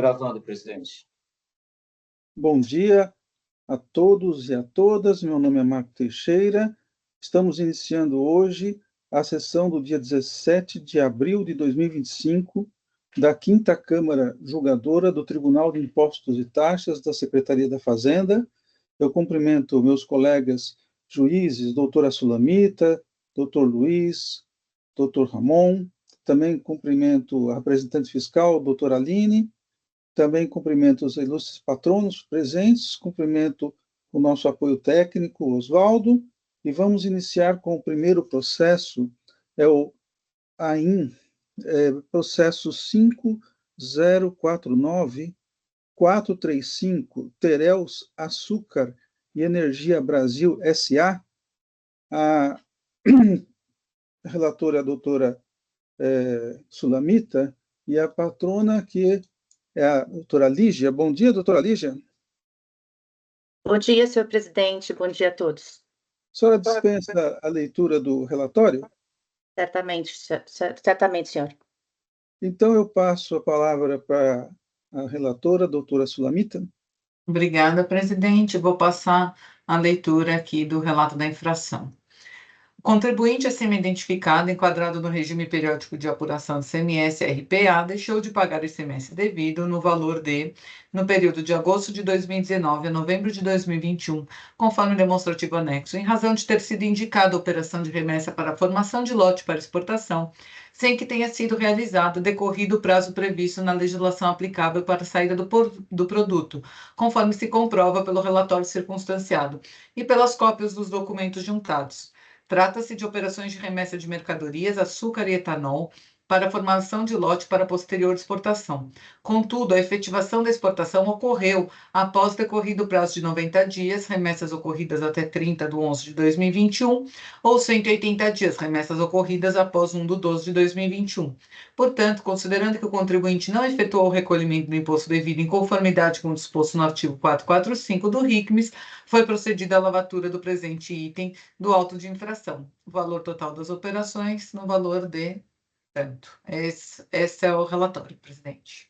Gravando, presidente. Bom dia a todos e a todas. Meu nome é Marco Teixeira. Estamos iniciando hoje a sessão do dia 17 de abril de 2025 da 5ª Câmara Julgadora do Tribunal de Impostos e Taxas da Secretaria da Fazenda. Eu cumprimento meus colegas juízes, doutora Sulamita, doutor Luiz, doutor Ramon. Também cumprimento a representante fiscal, doutora Aline. Também cumprimento os ilustres patronos presentes, cumprimento o nosso apoio técnico, Oswaldo, e vamos iniciar com o primeiro processo, é o AIN, processo 5049-435, Teréus Açúcar e Energia Brasil S.A. A relatora, a doutora Sulamita, e a patrona, que é a doutora Lígia. Bom dia, doutora Lígia. Bom dia, senhor presidente. Bom dia a todos. A senhora dispensa a leitura do relatório? Certamente, senhor. Então, eu passo a palavra para a relatora, a doutora Sulamita. Obrigada, presidente. Vou passar a leitura aqui do relato da infração. O contribuinte acima identificado, enquadrado no regime periódico de apuração de ICMS-RPA, deixou de pagar o ICMS devido no valor de, no período de agosto de 2019 a novembro de 2021, conforme demonstrativo anexo, em razão de ter sido indicada a operação de remessa para a formação de lote para exportação, sem que tenha sido realizado decorrido o prazo previsto na legislação aplicável para a saída do produto, conforme se comprova pelo relatório circunstanciado e pelas cópias dos documentos juntados. Trata-se de operações de remessa de mercadorias, açúcar e etanol, para a formação de lote para posterior exportação. Contudo, a efetivação da exportação ocorreu após decorrido o prazo de 90 dias, remessas ocorridas até 30/11/2021, ou 180 dias, remessas ocorridas após 1/12/2021. Portanto, considerando que o contribuinte não efetuou o recolhimento do imposto devido em conformidade com o disposto no artigo 445 do RICMES, foi procedida a lavatura do presente item do auto de infração. O valor total das operações no valor de tanto. Esse é o relatório, presidente.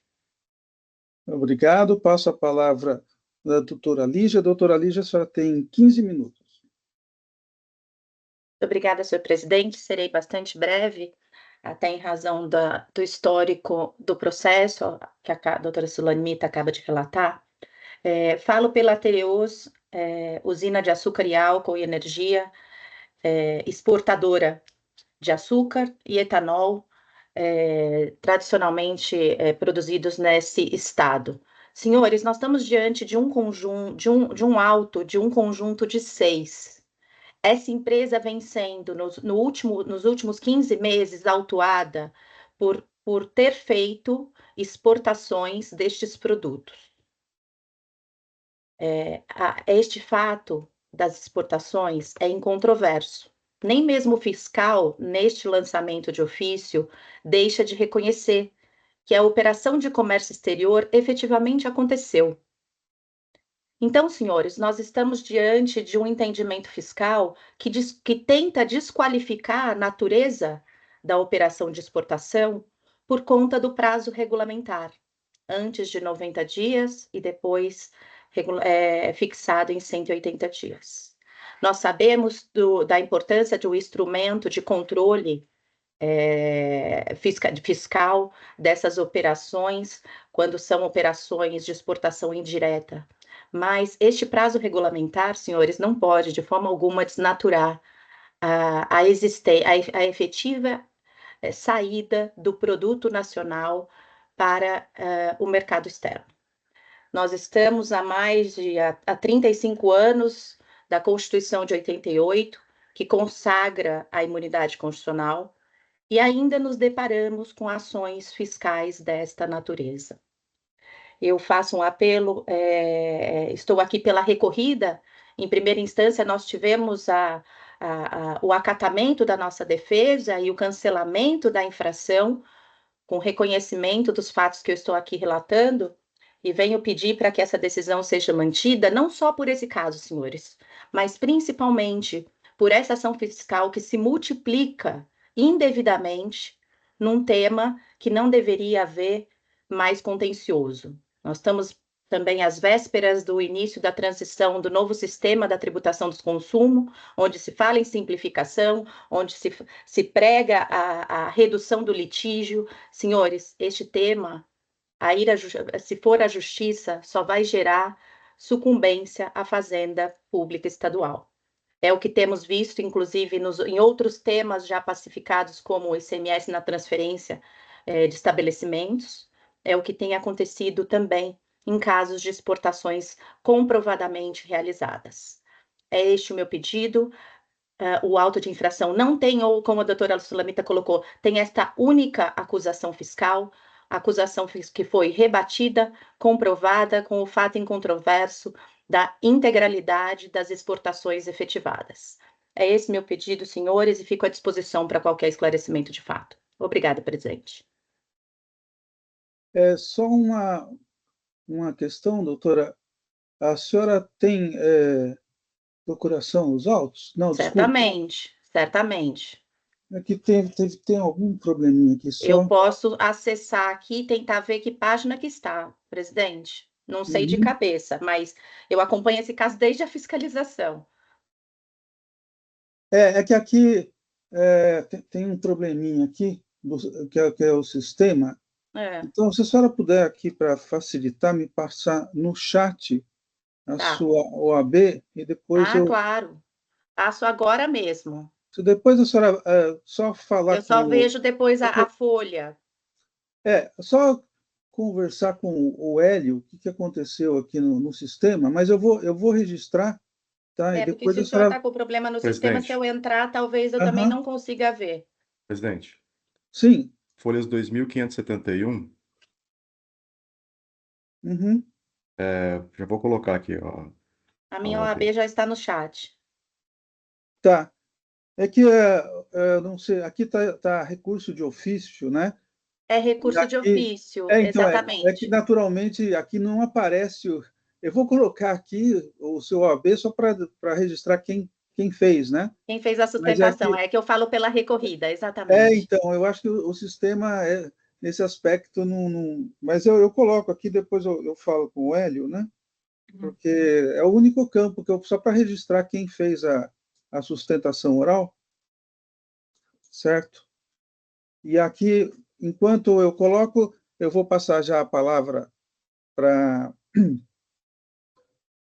Obrigado. Passo a palavra da doutora Lígia. Doutora Lígia, a senhora tem 15 minutos. Obrigada, senhor presidente. Serei bastante breve, até em razão do histórico do processo que a doutora Sulamita acaba de relatar. Falo pela Teréus, usina de açúcar e álcool e energia, exportadora de açúcar e etanol, tradicionalmente produzidos nesse estado. Senhores, nós estamos diante de um conjunto de 6. Essa empresa vem sendo, nos últimos 15 meses, autuada por ter feito exportações destes produtos. Este fato das exportações é incontroverso. Nem mesmo o fiscal, neste lançamento de ofício, deixa de reconhecer que a operação de comércio exterior efetivamente aconteceu. Então, senhores, nós estamos diante de um entendimento fiscal que tenta desqualificar a natureza da operação de exportação por conta do prazo regulamentar, antes de 90 dias e depois fixado em 180 dias. Nós sabemos da importância do instrumento de controle fiscal dessas operações, quando são operações de exportação indireta. Mas este prazo regulamentar, senhores, não pode, de forma alguma, desnaturar a efetiva saída do produto nacional para o mercado externo. Nós estamos há 35 anos da Constituição de 88, que consagra a imunidade constitucional, e ainda nos deparamos com ações fiscais desta natureza. Eu faço um apelo, estou aqui pela recorrida. Em primeira instância, nós tivemos o acatamento da nossa defesa e o cancelamento da infração, com reconhecimento dos fatos que eu estou aqui relatando, e venho pedir para que essa decisão seja mantida, não só por esse caso, senhores, mas principalmente por essa ação fiscal que se multiplica indevidamente num tema que não deveria haver mais contencioso. Nós estamos também às vésperas do início da transição do novo sistema da tributação dos consumos, onde se fala em simplificação, onde se prega a redução do litígio. Senhores, este tema, se for à justiça, só vai gerar sucumbência à fazenda pública estadual. É o que temos visto, inclusive, em outros temas já pacificados, como o ICMS na transferência de estabelecimentos, é o que tem acontecido também em casos de exportações comprovadamente realizadas. É este o meu pedido. O auto de infração não tem, ou como a doutora Sulamita colocou, tem esta única acusação fiscal, acusação que foi rebatida, comprovada com o fato incontroverso da integralidade das exportações efetivadas. É esse meu pedido, senhores, e fico à disposição para qualquer esclarecimento de fato. Obrigada, presidente. É só uma questão, doutora. A senhora tem procuração nos autos? Não, desculpa. Certamente. É que tem algum probleminha aqui só. Eu posso acessar aqui e tentar ver que página que está, presidente. Não sei de cabeça, mas eu acompanho esse caso desde a fiscalização. É que aqui tem um probleminha aqui, que é o sistema. Então, se a senhora puder aqui, para facilitar, me passar no chat a sua OAB, e depois claro. Passo agora mesmo. Depois a senhora só falar eu só vejo depois a folha. Só conversar com o Hélio, o que aconteceu aqui no sistema, mas eu vou registrar, tá? E depois porque se o senhor está com problema no sistema, se eu entrar, talvez eu também não consiga ver. Presidente. Sim. Folhas 2.571. Uhum. Já vou colocar aqui, ó. A minha OAB já está no chat. Tá. É que, não sei, aqui tá recurso de ofício, né? É recurso de ofício, então, exatamente. É que, naturalmente, aqui não aparece... Eu vou colocar aqui o seu OAB só para registrar quem fez, né? Quem fez a sustentação. É que eu falo pela recorrida, exatamente. Então, eu acho que o sistema, nesse aspecto, não... Mas eu coloco aqui, depois eu falo com o Hélio, né? Porque é o único campo que só para registrar quem fez a sustentação oral, certo? E aqui, enquanto eu coloco, eu vou passar já a palavra para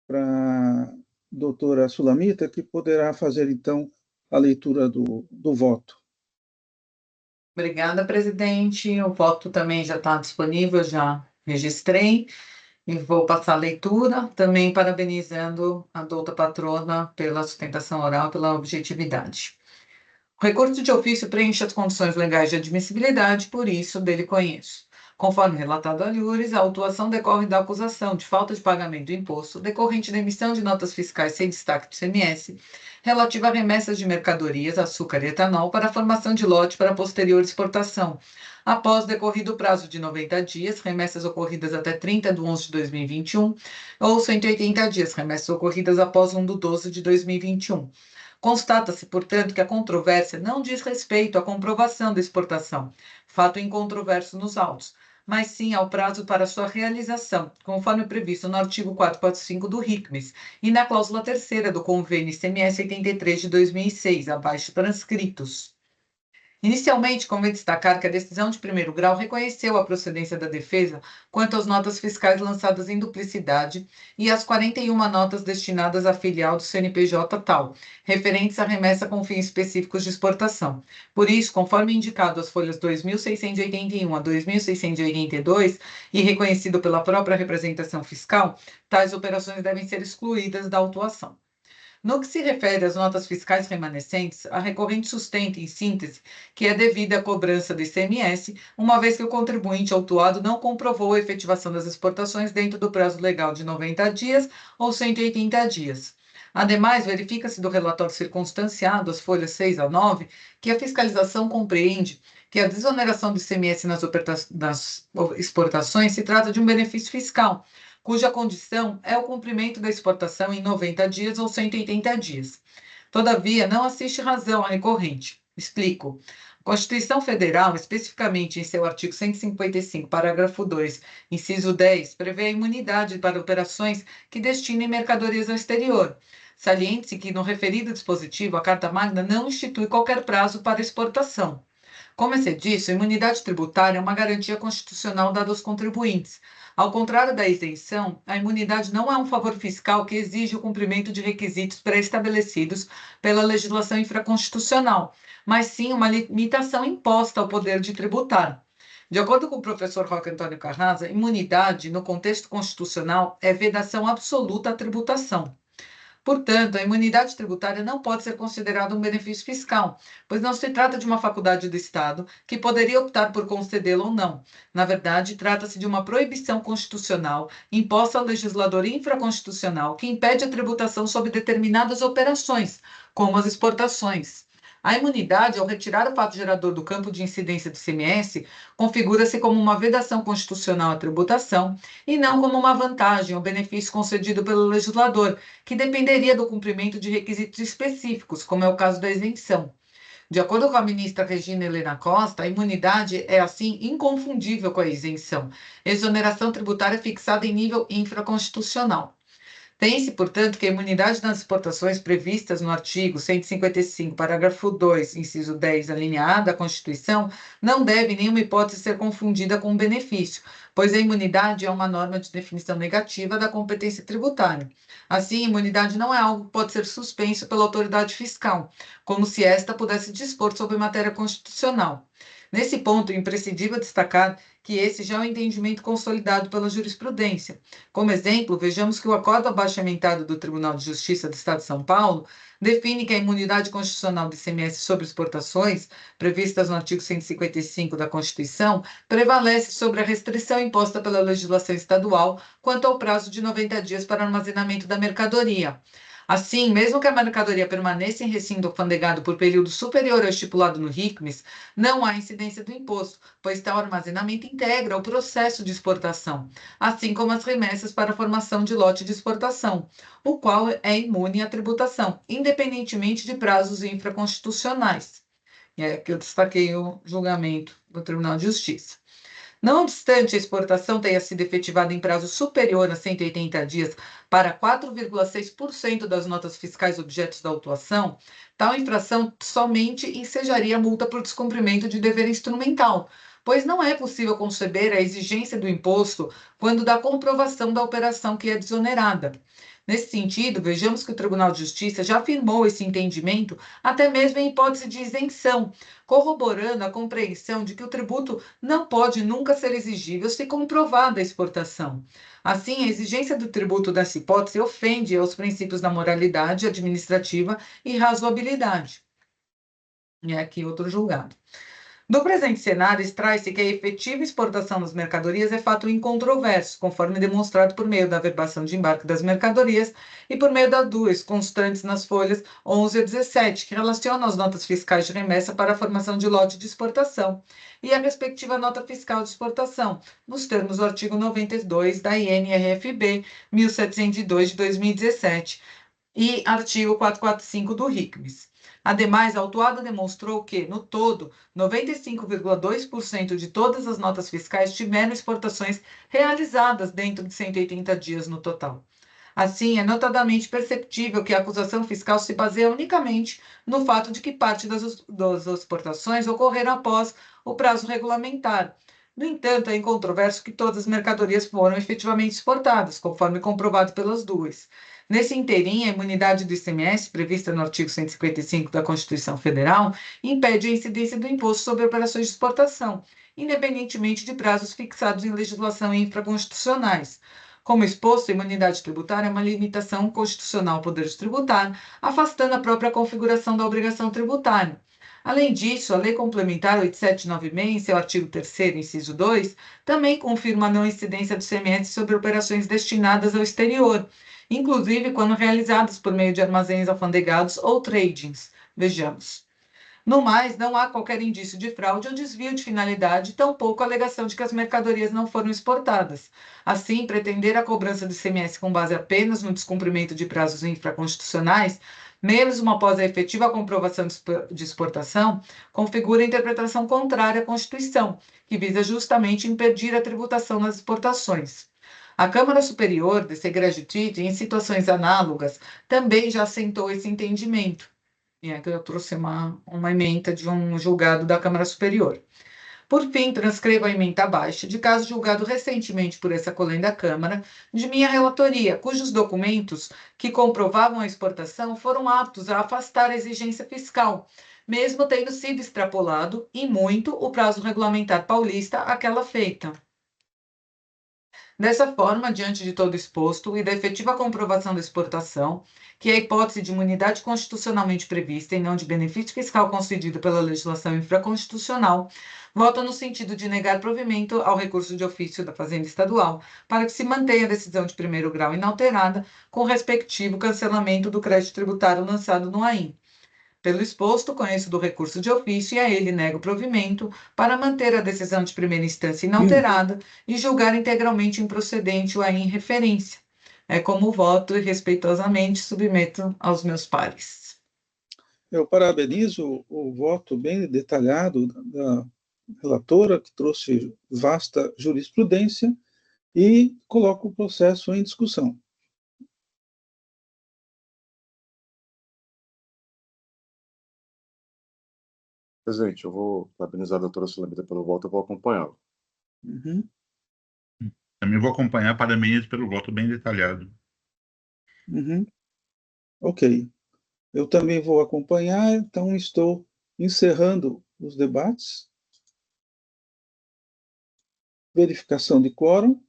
a doutora Sulamita, que poderá fazer, então, a leitura do voto. Obrigada, presidente. O voto também já está disponível, já registrei. E vou passar a leitura, também parabenizando a douta patrona pela sustentação oral, pela objetividade. O recurso de ofício preenche as condições legais de admissibilidade, por isso dele conheço. Conforme relatado a Lures, a autuação decorre da acusação de falta de pagamento do imposto decorrente da emissão de notas fiscais sem destaque do ICMS, relativa a remessas de mercadorias, açúcar e etanol para a formação de lote para posterior exportação, após decorrido o prazo de 90 dias, remessas ocorridas até 30 de 11 de 2021, ou 180 dias, remessas ocorridas após 1 de 12 de 2021. Constata-se, portanto, que a controvérsia não diz respeito à comprovação da exportação, fato incontroverso nos autos, mas sim ao prazo para sua realização, conforme previsto no artigo 445 do RICMES e na cláusula 3ª do Convênio ICMS 83 de 2006, abaixo transcritos. Inicialmente, convém destacar que a decisão de primeiro grau reconheceu a procedência da defesa quanto às notas fiscais lançadas em duplicidade e às 41 notas destinadas à filial do CNPJ tal, referentes à remessa com fins específicos de exportação. Por isso, conforme indicado as folhas 2.681 a 2.682 e reconhecido pela própria representação fiscal, tais operações devem ser excluídas da autuação. No que se refere às notas fiscais remanescentes, a recorrente sustenta, em síntese, que é devida a cobrança do ICMS, uma vez que o contribuinte autuado não comprovou a efetivação das exportações dentro do prazo legal de 90 dias ou 180 dias. Ademais, verifica-se do relatório circunstanciado, as folhas 6 a 9, que a fiscalização compreende que a desoneração do ICMS nas exportações se trata de um benefício fiscal, cuja condição é o cumprimento da exportação em 90 dias ou 180 dias. Todavia, não assiste razão à recorrente. Explico. A Constituição Federal, especificamente em seu artigo 155, parágrafo 2, inciso 10, prevê a imunidade para operações que destinem mercadorias ao exterior. Saliente-se que, no referido dispositivo, a Carta Magna não institui qualquer prazo para exportação. Como é disso, a imunidade tributária é uma garantia constitucional dada aos contribuintes. Ao contrário da isenção, a imunidade não é um favor fiscal que exige o cumprimento de requisitos pré-estabelecidos pela legislação infraconstitucional, mas sim uma limitação imposta ao poder de tributar. De acordo com o professor Roque Antônio Carrasa, imunidade, no contexto constitucional, é vedação absoluta à tributação. Portanto, a imunidade tributária não pode ser considerada um benefício fiscal, pois não se trata de uma faculdade do Estado que poderia optar por concedê-la ou não. Na verdade, trata-se de uma proibição constitucional imposta ao legislador infraconstitucional que impede a tributação sobre determinadas operações, como as exportações. A imunidade, ao retirar o fato gerador do campo de incidência do ICMS, configura-se como uma vedação constitucional à tributação e não como uma vantagem ou benefício concedido pelo legislador, que dependeria do cumprimento de requisitos específicos, como é o caso da isenção. De acordo com a ministra Regina Helena Costa, a imunidade é, assim, inconfundível com a isenção, exoneração tributária fixada em nível infraconstitucional. Tem-se, portanto, que a imunidade nas exportações previstas no artigo 155, parágrafo 2, inciso 10, alínea A da Constituição, não deve, em nenhuma hipótese, ser confundida com um benefício, pois a imunidade é uma norma de definição negativa da competência tributária. Assim, a imunidade não é algo que pode ser suspenso pela autoridade fiscal, como se esta pudesse dispor sobre matéria constitucional. Nesse ponto, é imprescindível destacar que esse já é um entendimento consolidado pela jurisprudência. Como exemplo, vejamos que o acordo abaixamentado do Tribunal de Justiça do Estado de São Paulo define que a imunidade constitucional do ICMS sobre exportações, previstas no artigo 155 da Constituição, prevalece sobre a restrição imposta pela legislação estadual quanto ao prazo de 90 dias para armazenamento da mercadoria. Assim, mesmo que a mercadoria permaneça em recinto alfandegado por período superior ao estipulado no RICMES, não há incidência do imposto, pois tal armazenamento integra o processo de exportação, assim como as remessas para a formação de lote de exportação, o qual é imune à tributação, independentemente de prazos infraconstitucionais. E é que eu destaquei o julgamento do Tribunal de Justiça. Não obstante a exportação tenha sido efetivada em prazo superior a 180 dias para 4,6% das notas fiscais objetos da autuação, tal infração somente ensejaria multa por descumprimento de dever instrumental, pois não é possível conceber a exigência do imposto quando da comprovação da operação que é desonerada. Nesse sentido, vejamos que o Tribunal de Justiça já afirmou esse entendimento até mesmo em hipótese de isenção, corroborando a compreensão de que o tributo não pode nunca ser exigível se comprovada a exportação. Assim, a exigência do tributo nessa hipótese ofende aos princípios da moralidade administrativa e razoabilidade. E aqui outro julgado. Do presente cenário, extrai-se que a efetiva exportação das mercadorias é fato incontroverso, conforme demonstrado por meio da averbação de embarque das mercadorias e por meio das duas constantes nas folhas 11 a 17, que relacionam as notas fiscais de remessa para a formação de lote de exportação e a respectiva nota fiscal de exportação, nos termos do artigo 92 da INRFB 1702 de 2017 e artigo 445 do RICMES. Ademais, a autuada demonstrou que, no todo, 95,2% de todas as notas fiscais tiveram exportações realizadas dentro de 180 dias no total. Assim, é notadamente perceptível que a acusação fiscal se baseia unicamente no fato de que parte das exportações ocorreram após o prazo regulamentar. No entanto, é incontroverso que todas as mercadorias foram efetivamente exportadas, conforme comprovado pelas duas. Nesse interim, a imunidade do ICMS, prevista no artigo 155 da Constituição Federal, impede a incidência do imposto sobre operações de exportação, independentemente de prazos fixados em legislação infraconstitucionais. Como exposto, a imunidade tributária é uma limitação constitucional ao poder de tributar, afastando a própria configuração da obrigação tributária. Além disso, a Lei Complementar 8796, em seu artigo 3º, inciso 2, também confirma a não incidência do ICMS sobre operações destinadas ao exterior, inclusive quando realizadas por meio de armazéns alfandegados ou tradings. Vejamos. No mais, não há qualquer indício de fraude ou desvio de finalidade, tampouco a alegação de que as mercadorias não foram exportadas. Assim, pretender a cobrança do ICMS com base apenas no descumprimento de prazos infraconstitucionais mesmo após a efetiva comprovação de exportação, configura interpretação contrária à Constituição, que visa justamente impedir a tributação nas exportações. A Câmara Superior de Segregitude, em situações análogas, também já assentou esse entendimento. E aqui eu trouxe uma ementa de um julgado da Câmara Superior. Por fim, transcrevo a ementa abaixo de caso julgado recentemente por essa colenda Câmara, de minha relatoria, cujos documentos que comprovavam a exportação foram aptos a afastar a exigência fiscal, mesmo tendo sido extrapolado, e muito, o prazo regulamentar paulista àquela feita. Dessa forma, diante de todo exposto e da efetiva comprovação da exportação, que é a hipótese de imunidade constitucionalmente prevista e não de benefício fiscal concedido pela legislação infraconstitucional, voto no sentido de negar provimento ao recurso de ofício da Fazenda Estadual, para que se mantenha a decisão de primeiro grau inalterada, com o respectivo cancelamento do crédito tributário lançado no AIM. Pelo exposto, conheço do recurso de ofício e a ele nego provimento para manter a decisão de primeira instância inalterada e julgar integralmente improcedente o AIM referência. É como voto e respeitosamente submeto aos meus pares. Eu parabenizo o voto bem detalhado da relatora, que trouxe vasta jurisprudência, e coloco o processo em discussão. Presidente, eu vou parabenizar a doutora Sulamita pelo voto, eu vou acompanhá-lo. Uhum. Também vou acompanhar, parabéns pelo voto bem detalhado. Uhum. Ok. Eu também vou acompanhar, então estou encerrando os debates. Verificação de quórum.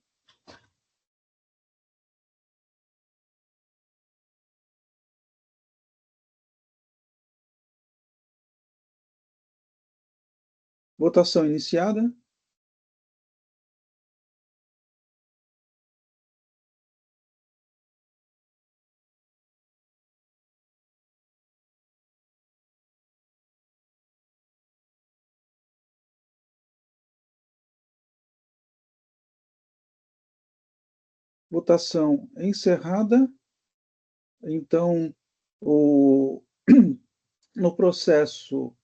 Votação iniciada. Votação encerrada. Então, no processo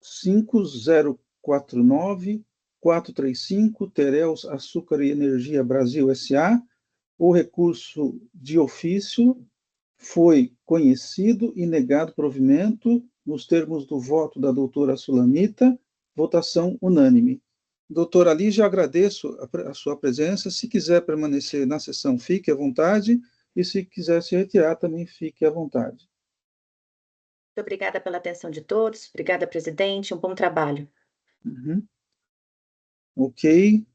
5049-435, Tereus Açúcar e Energia Brasil S.A., o recurso de ofício foi conhecido e negado provimento nos termos do voto da doutora Sulamita, votação unânime. Doutora Lígia, agradeço a sua presença. Se quiser permanecer na sessão, fique à vontade, e se quiser se retirar, também fique à vontade. Muito obrigada pela atenção de todos. Obrigada, presidente. Um bom trabalho. Uhum. Ok.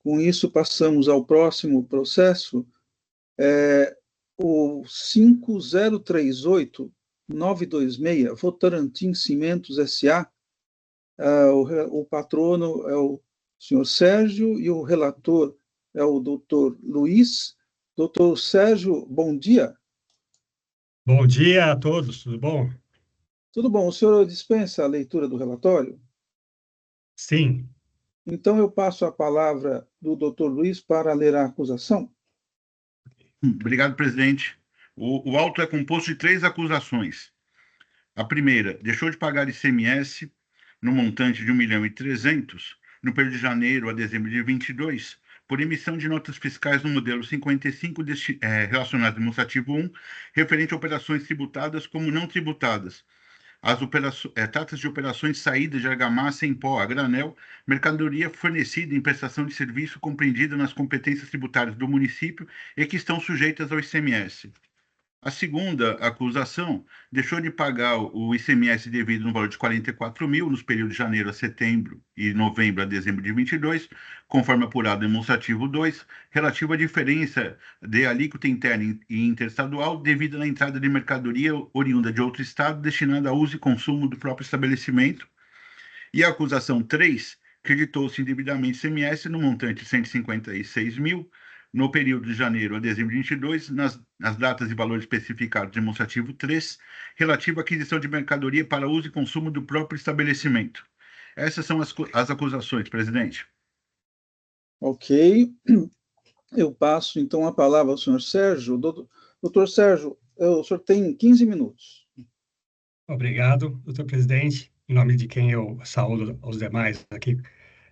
Com isso, passamos ao próximo processo, o 5038-926, Votorantim Cimentos S.A. O patrono é o senhor Sérgio e o relator é o doutor Luiz. Doutor Sérgio, bom dia. Bom dia a todos, tudo bom? Tudo bom. O senhor dispensa a leitura do relatório? Sim. Então, eu passo a palavra do doutor Luiz para ler a acusação. Obrigado, presidente. O auto é composto de 3 acusações. A primeira, deixou de pagar ICMS no montante de 1.300.000 no período de janeiro a dezembro de 22, por emissão de notas fiscais no modelo 55 relacionado ao demonstrativo 1, referente a operações tributadas como não tributadas. Trata-se de operações de saída de argamassa em pó a granel, mercadoria fornecida em prestação de serviço compreendida nas competências tributárias do município e que estão sujeitas ao ICMS. A segunda acusação deixou de pagar o ICMS devido no valor de 44.000 nos períodos de janeiro a setembro e novembro a dezembro de 22, conforme apurado no demonstrativo 2, relativo à diferença de alíquota interna e interestadual devido à entrada de mercadoria oriunda de outro estado destinada a uso e consumo do próprio estabelecimento. E a acusação 3 creditou-se indevidamente ICMS no montante de 156.000 no período de janeiro a dezembro de 22, nas datas e valores especificados no demonstrativo 3, relativo à aquisição de mercadoria para uso e consumo do próprio estabelecimento. Essas são as acusações, presidente. Ok. Eu passo, então, a palavra ao senhor Sérgio. Doutor Sérgio, o senhor tem 15 minutos. Obrigado, doutor presidente. Em nome de quem eu saúdo aos demais aqui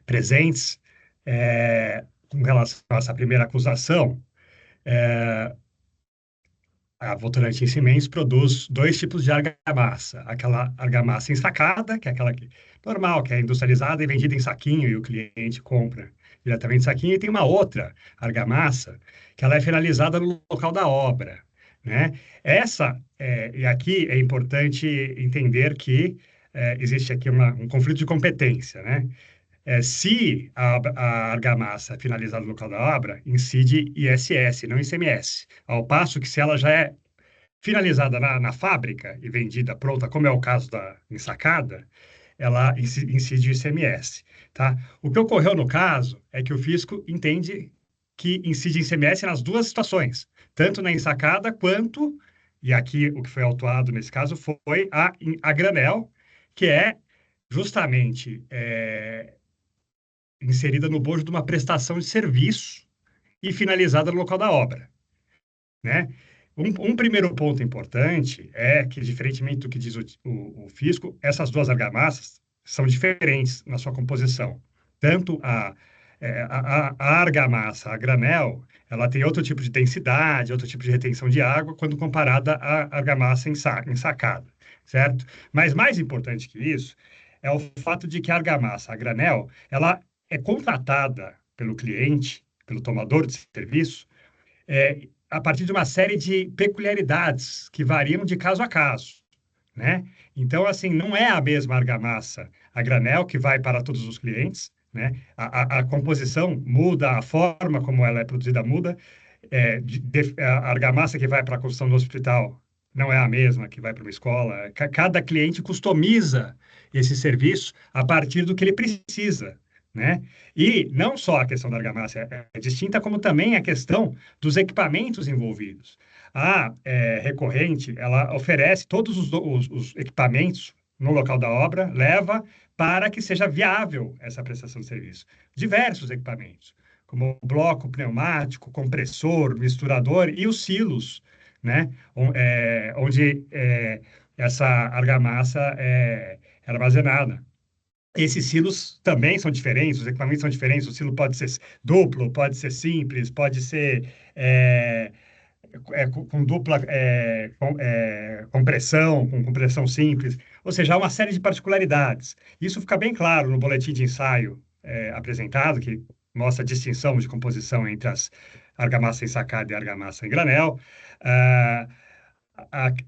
presentes, com relação a essa primeira acusação, a Votorantim Cimentos produz dois tipos de argamassa. Aquela argamassa ensacada, que é aquela normal, que é industrializada e vendida em saquinho, e o cliente compra diretamente em saquinho, e tem uma outra argamassa, que ela é finalizada no local da obra, né? E aqui é importante entender que existe aqui um conflito de competência, né? Se a argamassa é finalizada no local da obra, incide ISS, não ICMS. Ao passo que se ela já é finalizada na fábrica e vendida pronta, como é o caso da ensacada, ela incide ICMS, tá? O que ocorreu no caso é que o fisco entende que incide ICMS nas duas situações, tanto na ensacada quanto, e aqui o que foi autuado nesse caso foi a granel, que é justamente inserida no bojo de uma prestação de serviço e finalizada no local da obra, né? Um primeiro ponto importante é que, diferentemente do que diz o fisco, essas duas argamassas são diferentes na sua composição. Tanto a argamassa, a granel, ela tem outro tipo de densidade, outro tipo de retenção de água, quando comparada à argamassa ensacada, certo? Mas mais importante que isso é o fato de que a argamassa, a granel, ela é contratada pelo cliente, pelo tomador de serviço, a partir de uma série de peculiaridades que variam de caso a caso, né? Então, assim, não é a mesma argamassa, a granel, que vai para todos os clientes, né? A composição muda, a forma como ela é produzida muda, a argamassa que vai para a construção do hospital não é a mesma que vai para uma escola. Cada cliente customiza esse serviço a partir do que ele precisa, né? E não só a questão da argamassa é distinta, como também a questão dos equipamentos envolvidos. A recorrente, ela oferece todos os equipamentos no local da obra, leva para que seja viável essa prestação de serviço. Diversos equipamentos, como bloco pneumático, compressor, misturador e os silos, né? Onde essa argamassa é armazenada. Esses silos também são diferentes, os equipamentos são diferentes. O silo pode ser duplo, pode ser simples, pode ser com dupla compressão, com compressão simples. Ou seja, há uma série de particularidades. Isso fica bem claro no boletim de ensaio apresentado, que mostra a distinção de composição entre as argamassa ensacada e argamassa em granel.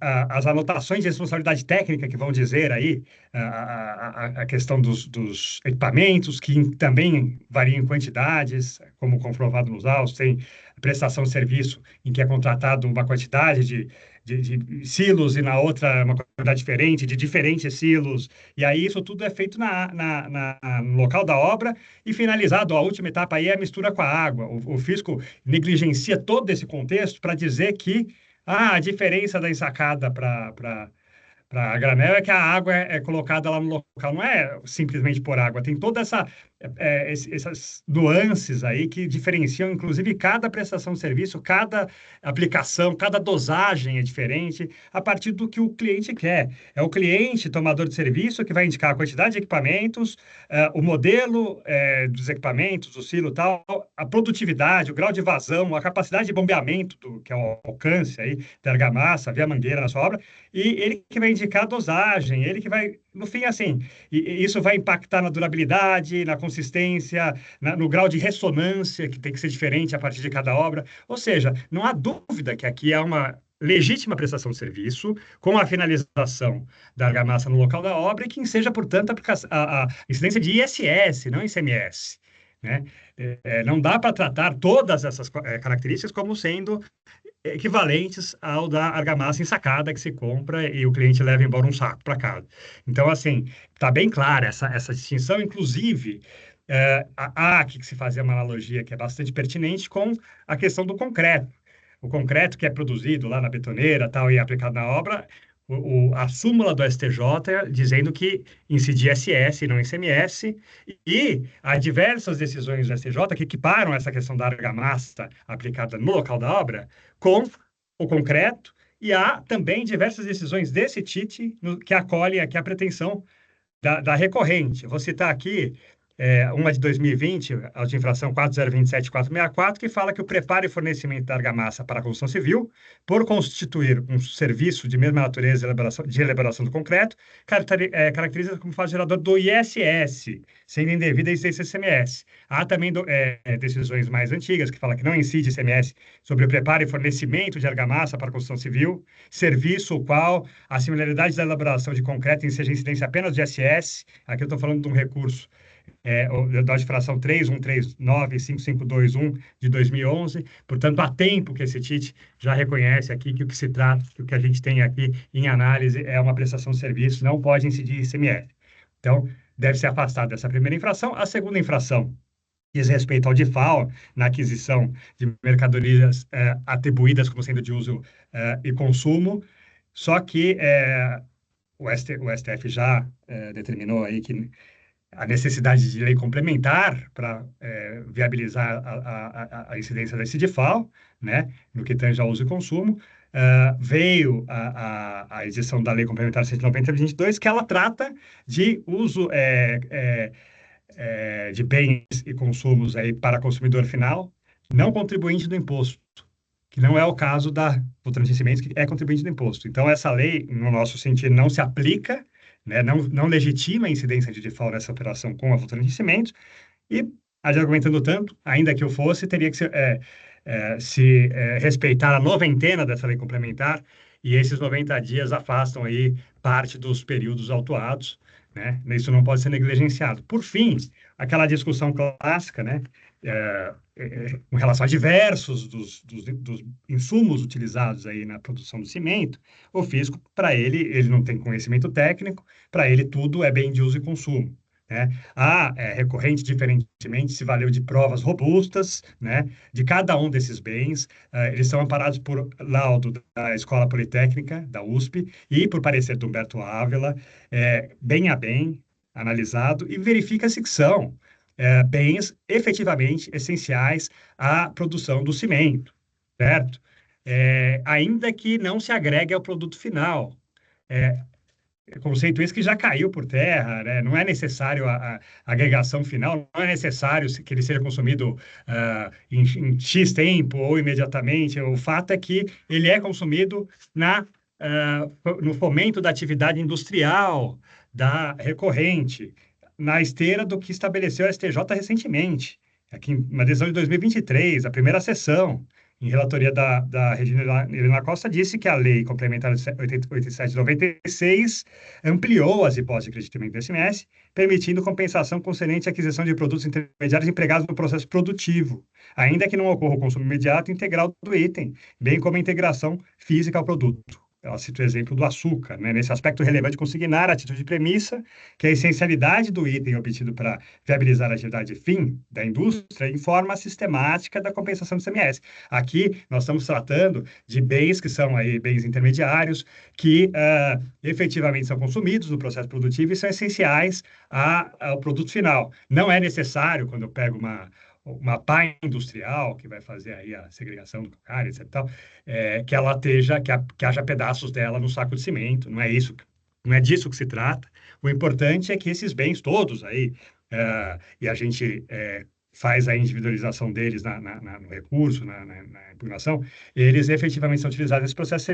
As anotações de responsabilidade técnica que vão dizer aí a questão dos equipamentos, que também variam em quantidades, como comprovado nos autos, tem prestação de serviço em que é contratado uma quantidade de silos e na outra uma quantidade diferente, de diferentes silos, e aí isso tudo é feito no local da obra e finalizado, a última etapa aí é a mistura com a água. O fisco negligencia todo esse contexto para dizer que a diferença da ensacada para a granel é que a água é colocada lá no local, não é simplesmente por água, tem toda essas nuances aí que diferenciam, inclusive, cada prestação de serviço, cada aplicação, cada dosagem é diferente, a partir do que o cliente quer. É o cliente, tomador de serviço, que vai indicar a quantidade de equipamentos, o modelo dos equipamentos, o silo e tal, a produtividade, o grau de vazão, a capacidade de bombeamento, que é o alcance aí da argamassa, via mangueira na sua obra, e ele que vai indicar a dosagem, ele que vai, no fim, assim, e isso vai impactar na durabilidade, na consistência, no grau de ressonância, que tem que ser diferente a partir de cada obra. Ou seja, não há dúvida que aqui é uma legítima prestação de serviço, com a finalização da argamassa no local da obra, e que seja, portanto, a incidência de ISS, não ICMS, né? Não dá para tratar todas essas características como sendo equivalentes ao da argamassa ensacada que se compra e o cliente leva embora um saco para casa. Então, assim, está bem clara essa distinção, inclusive, há aqui que se fazer uma analogia que é bastante pertinente com a questão do concreto. O concreto que é produzido lá na betoneira tal, e aplicado na obra, a súmula do STJ dizendo que incide ISS e não ICMS, e há diversas decisões do STJ que equiparam essa questão da argamassa aplicada no local da obra com o concreto, e há também diversas decisões desse TIT que acolhem aqui a pretensão da recorrente. Eu vou citar aqui uma de 2020, a de infração 4027.464, que fala que o preparo e fornecimento da argamassa para a construção civil, por constituir um serviço de mesma natureza de elaboração do concreto, caracteriza como fato gerador do ISS, sendo indevida a incidência do ICMS. Há também decisões mais antigas que falam que não incide ICMS sobre o preparo e fornecimento de argamassa para a construção civil, serviço o qual a similaridade da elaboração de concreto seja incidência apenas de ISS. Aqui eu estou falando de um recurso da infração 31395521 de 2011, portanto, há tempo que esse TIT já reconhece aqui que o que se trata, que o que a gente tem aqui em análise é uma prestação de serviço, não pode incidir ICMS. Então, deve ser afastado dessa primeira infração. A segunda infração diz respeito ao DIFAL, na aquisição de mercadorias atribuídas como sendo de uso e consumo, só que o STF já determinou aí que a necessidade de lei complementar para viabilizar a incidência desse DIFAL, né, no que tange ao uso e consumo, veio a edição da Lei Complementar 190/22, que ela trata de uso de bens e consumos aí para consumidor final, não contribuinte do imposto, que não é o caso da Votorantim Cimentos, que é contribuinte do imposto. Então, essa lei, no nosso sentido, não se aplica, né, não legitima a incidência de DIFAL nessa operação com a Votorantim Cimentos, e, argumentando tanto, ainda que eu fosse, teria que se respeitar a noventena dessa lei complementar, e esses 90 dias afastam aí parte dos períodos autuados, né? Isso não pode ser negligenciado. Por fim, aquela discussão clássica, né, com relação a diversos dos insumos utilizados aí na produção do cimento, o fisco, para ele não tem conhecimento técnico, para ele tudo é bem de uso e consumo, né? A recorrente, diferentemente, se valeu de provas robustas, né, de cada um desses bens. Eles são amparados por laudo da Escola Politécnica, da USP, e por parecer do Humberto Ávila, bem a bem analisado, e verifica-se que são bens efetivamente essenciais à produção do cimento, certo? Ainda que não se agregue ao produto final. Conceito esse que já caiu por terra, né? Não é necessário a agregação final, não é necessário que ele seja consumido em X tempo ou imediatamente. O fato é que ele é consumido no fomento da atividade industrial da recorrente, na esteira do que estabeleceu a STJ recentemente, aqui uma decisão de 2023, a primeira sessão, em relatoria da Regina Helena Costa, disse que a Lei Complementar 87/96 ampliou as hipóteses de creditamento do ICMS, permitindo compensação concernente à aquisição de produtos intermediários empregados no processo produtivo, ainda que não ocorra o consumo imediato e integral do item, bem como a integração física ao produto. Ela cita o exemplo do açúcar, né? Nesse aspecto relevante, consignar a título de premissa que a essencialidade do item obtido para viabilizar a atividade fim da indústria informa a sistemática da compensação do ICMS. Aqui, nós estamos tratando de bens que são aí bens intermediários, que efetivamente são consumidos no processo produtivo e são essenciais ao produto final. Não é necessário, quando eu pego uma pá industrial que vai fazer aí a segregação do calcário, etc. Que ela que haja pedaços dela no saco de cimento. Não é isso, não é disso que se trata. O importante é que esses bens todos aí, e a gente faz a individualização deles no recurso, na impugnação, eles efetivamente são utilizados nesse processo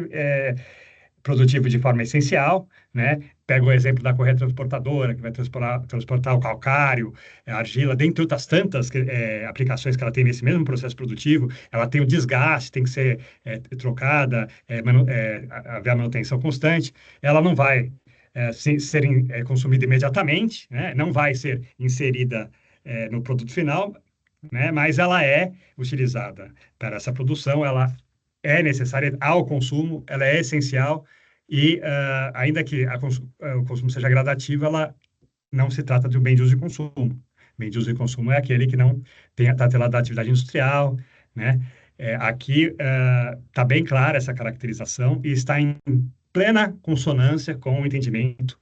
produtivo de forma essencial, né? Pega o exemplo da correia transportadora, que vai transportar o calcário, a argila, dentre outras tantas aplicações que ela tem nesse mesmo processo produtivo. Ela tem o desgaste, tem que ser trocada, haver a manutenção constante. Ela não vai ser consumida imediatamente, né? Não vai ser inserida no produto final, né? Mas ela é utilizada para essa produção, ela é necessária ao consumo, ela é essencial e, ainda que o consumo seja gradativo, ela não se trata de um bem de uso e consumo. Bem de uso e consumo é aquele que não está atrelado da atividade industrial, né? Aqui está bem clara essa caracterização e está em plena consonância com o entendimento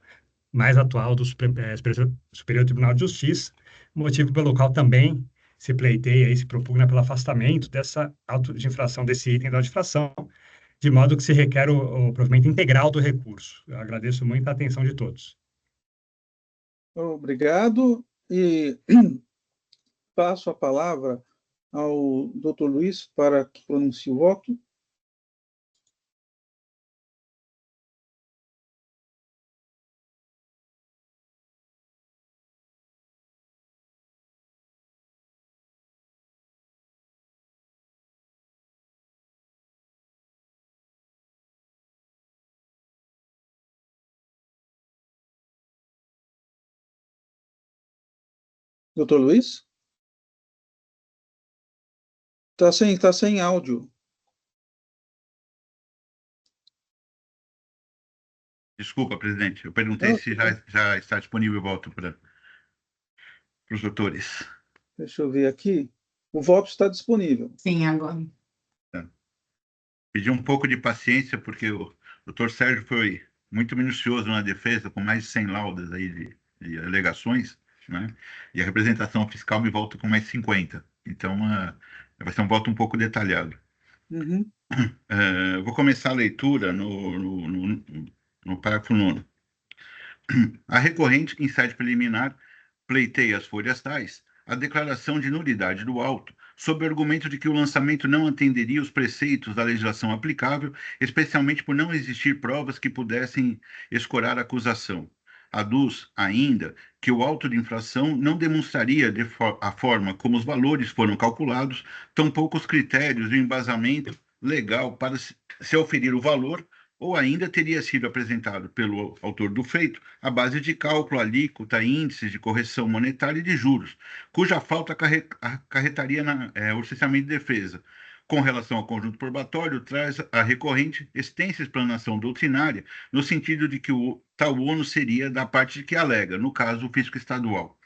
mais atual do Superior Tribunal de Justiça, motivo pelo qual também se pleiteia e se propugna pelo afastamento dessa auto de infração, desse item da auto-infração, de modo que se requer o provimento integral do recurso. Eu agradeço muito a atenção de todos. Obrigado. E passo a palavra ao Dr. Luiz para que pronuncie o voto. Dr. Luiz? Está sem áudio. Desculpa, presidente. Eu perguntei se já está disponível o voto para os doutores. Deixa eu ver aqui. O voto está disponível. Sim, agora. Pedi um pouco de paciência, porque o doutor Sérgio foi muito minucioso na defesa, com mais de 100 laudas aí de alegações, né? E a representação fiscal me volta com mais 50. Então, vai ser um voto um pouco detalhado. Uhum. Vou começar a leitura no parágrafo 9º. A recorrente, em sede preliminar, pleiteia as folhas tais a declaração de nulidade do auto, sob o argumento de que o lançamento não atenderia os preceitos da legislação aplicável, especialmente por não existir provas que pudessem escorar a acusação. Aduz, ainda, que o auto de infração não demonstraria a forma como os valores foram calculados, tampouco os critérios e o embasamento legal para se oferir o valor, ou ainda teria sido apresentado pelo autor do feito à base de cálculo, alíquota, índices de correção monetária e de juros, cuja falta acarretaria o cessamento de defesa. Com relação ao conjunto probatório, traz a recorrente extensa explanação doutrinária, no sentido de que o tal ônus seria da parte de que alega, no caso, o fisco estadual.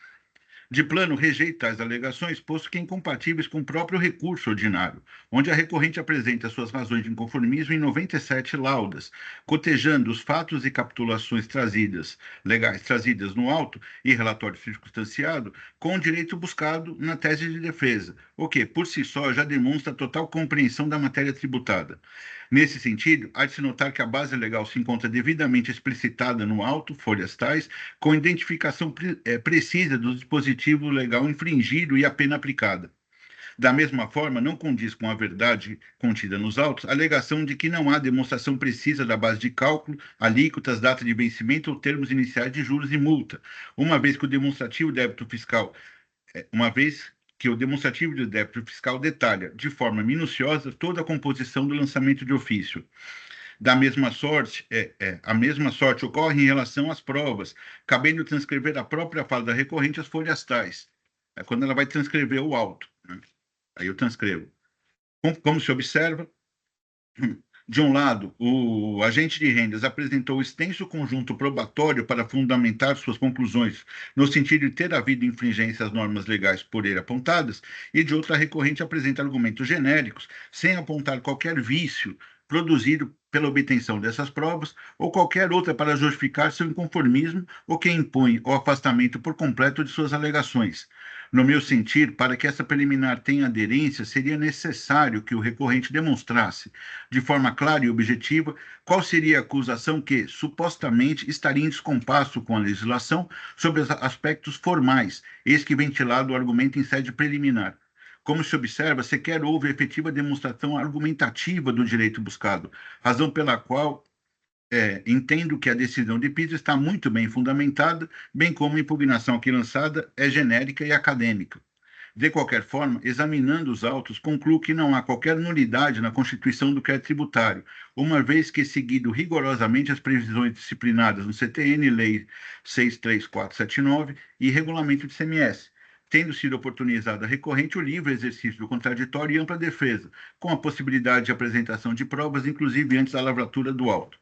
De plano, rejeita tais alegações, posto que incompatíveis com o próprio recurso ordinário, onde a recorrente apresenta suas razões de inconformismo em 97 laudas, cotejando os fatos e capitulações legais trazidas no auto e relatório circunstanciado, com o direito buscado na tese de defesa, o que, por si só, já demonstra total compreensão da matéria tributada. Nesse sentido, há de se notar que a base legal se encontra devidamente explicitada no auto, folhas tais, com identificação precisa do dispositivo legal infringido e a pena aplicada. Da mesma forma, não condiz com a verdade contida nos autos a alegação de que não há demonstração precisa da base de cálculo, alíquotas, data de vencimento ou termos iniciais de juros e multa, uma vez que o demonstrativo de débito fiscal detalha, de forma minuciosa, toda a composição do lançamento de ofício. Da mesma sorte, a mesma sorte ocorre em relação às provas, cabendo transcrever a própria fala da recorrente às folhas tais. É quando ela vai transcrever o auto, né? Aí eu transcrevo. Como se observa, de um lado, o agente de rendas apresentou extenso conjunto probatório para fundamentar suas conclusões, no sentido de ter havido infringência às normas legais por ele apontadas, e de outra, a recorrente apresenta argumentos genéricos, sem apontar qualquer vício produzido pela obtenção dessas provas, ou qualquer outra para justificar seu inconformismo, ou que impõe o afastamento por completo de suas alegações. No meu sentir, para que essa preliminar tenha aderência, seria necessário que o recorrente demonstrasse, de forma clara e objetiva, qual seria a acusação que, supostamente, estaria em descompasso com a legislação sobre os aspectos formais, eis que ventilado o argumento em sede preliminar. Como se observa, sequer houve efetiva demonstração argumentativa do direito buscado, razão pela qual entendo que a decisão de piso está muito bem fundamentada, bem como a impugnação aqui lançada é genérica e acadêmica. De qualquer forma, examinando os autos, concluo que não há qualquer nulidade na constituição do crédito tributário, uma vez que, seguido rigorosamente as previsões disciplinadas no CTN, Lei 63479 e Regulamento de CMS, tendo sido oportunizado a recorrente o livre exercício do contraditório e ampla defesa, com a possibilidade de apresentação de provas, inclusive antes da lavratura do auto.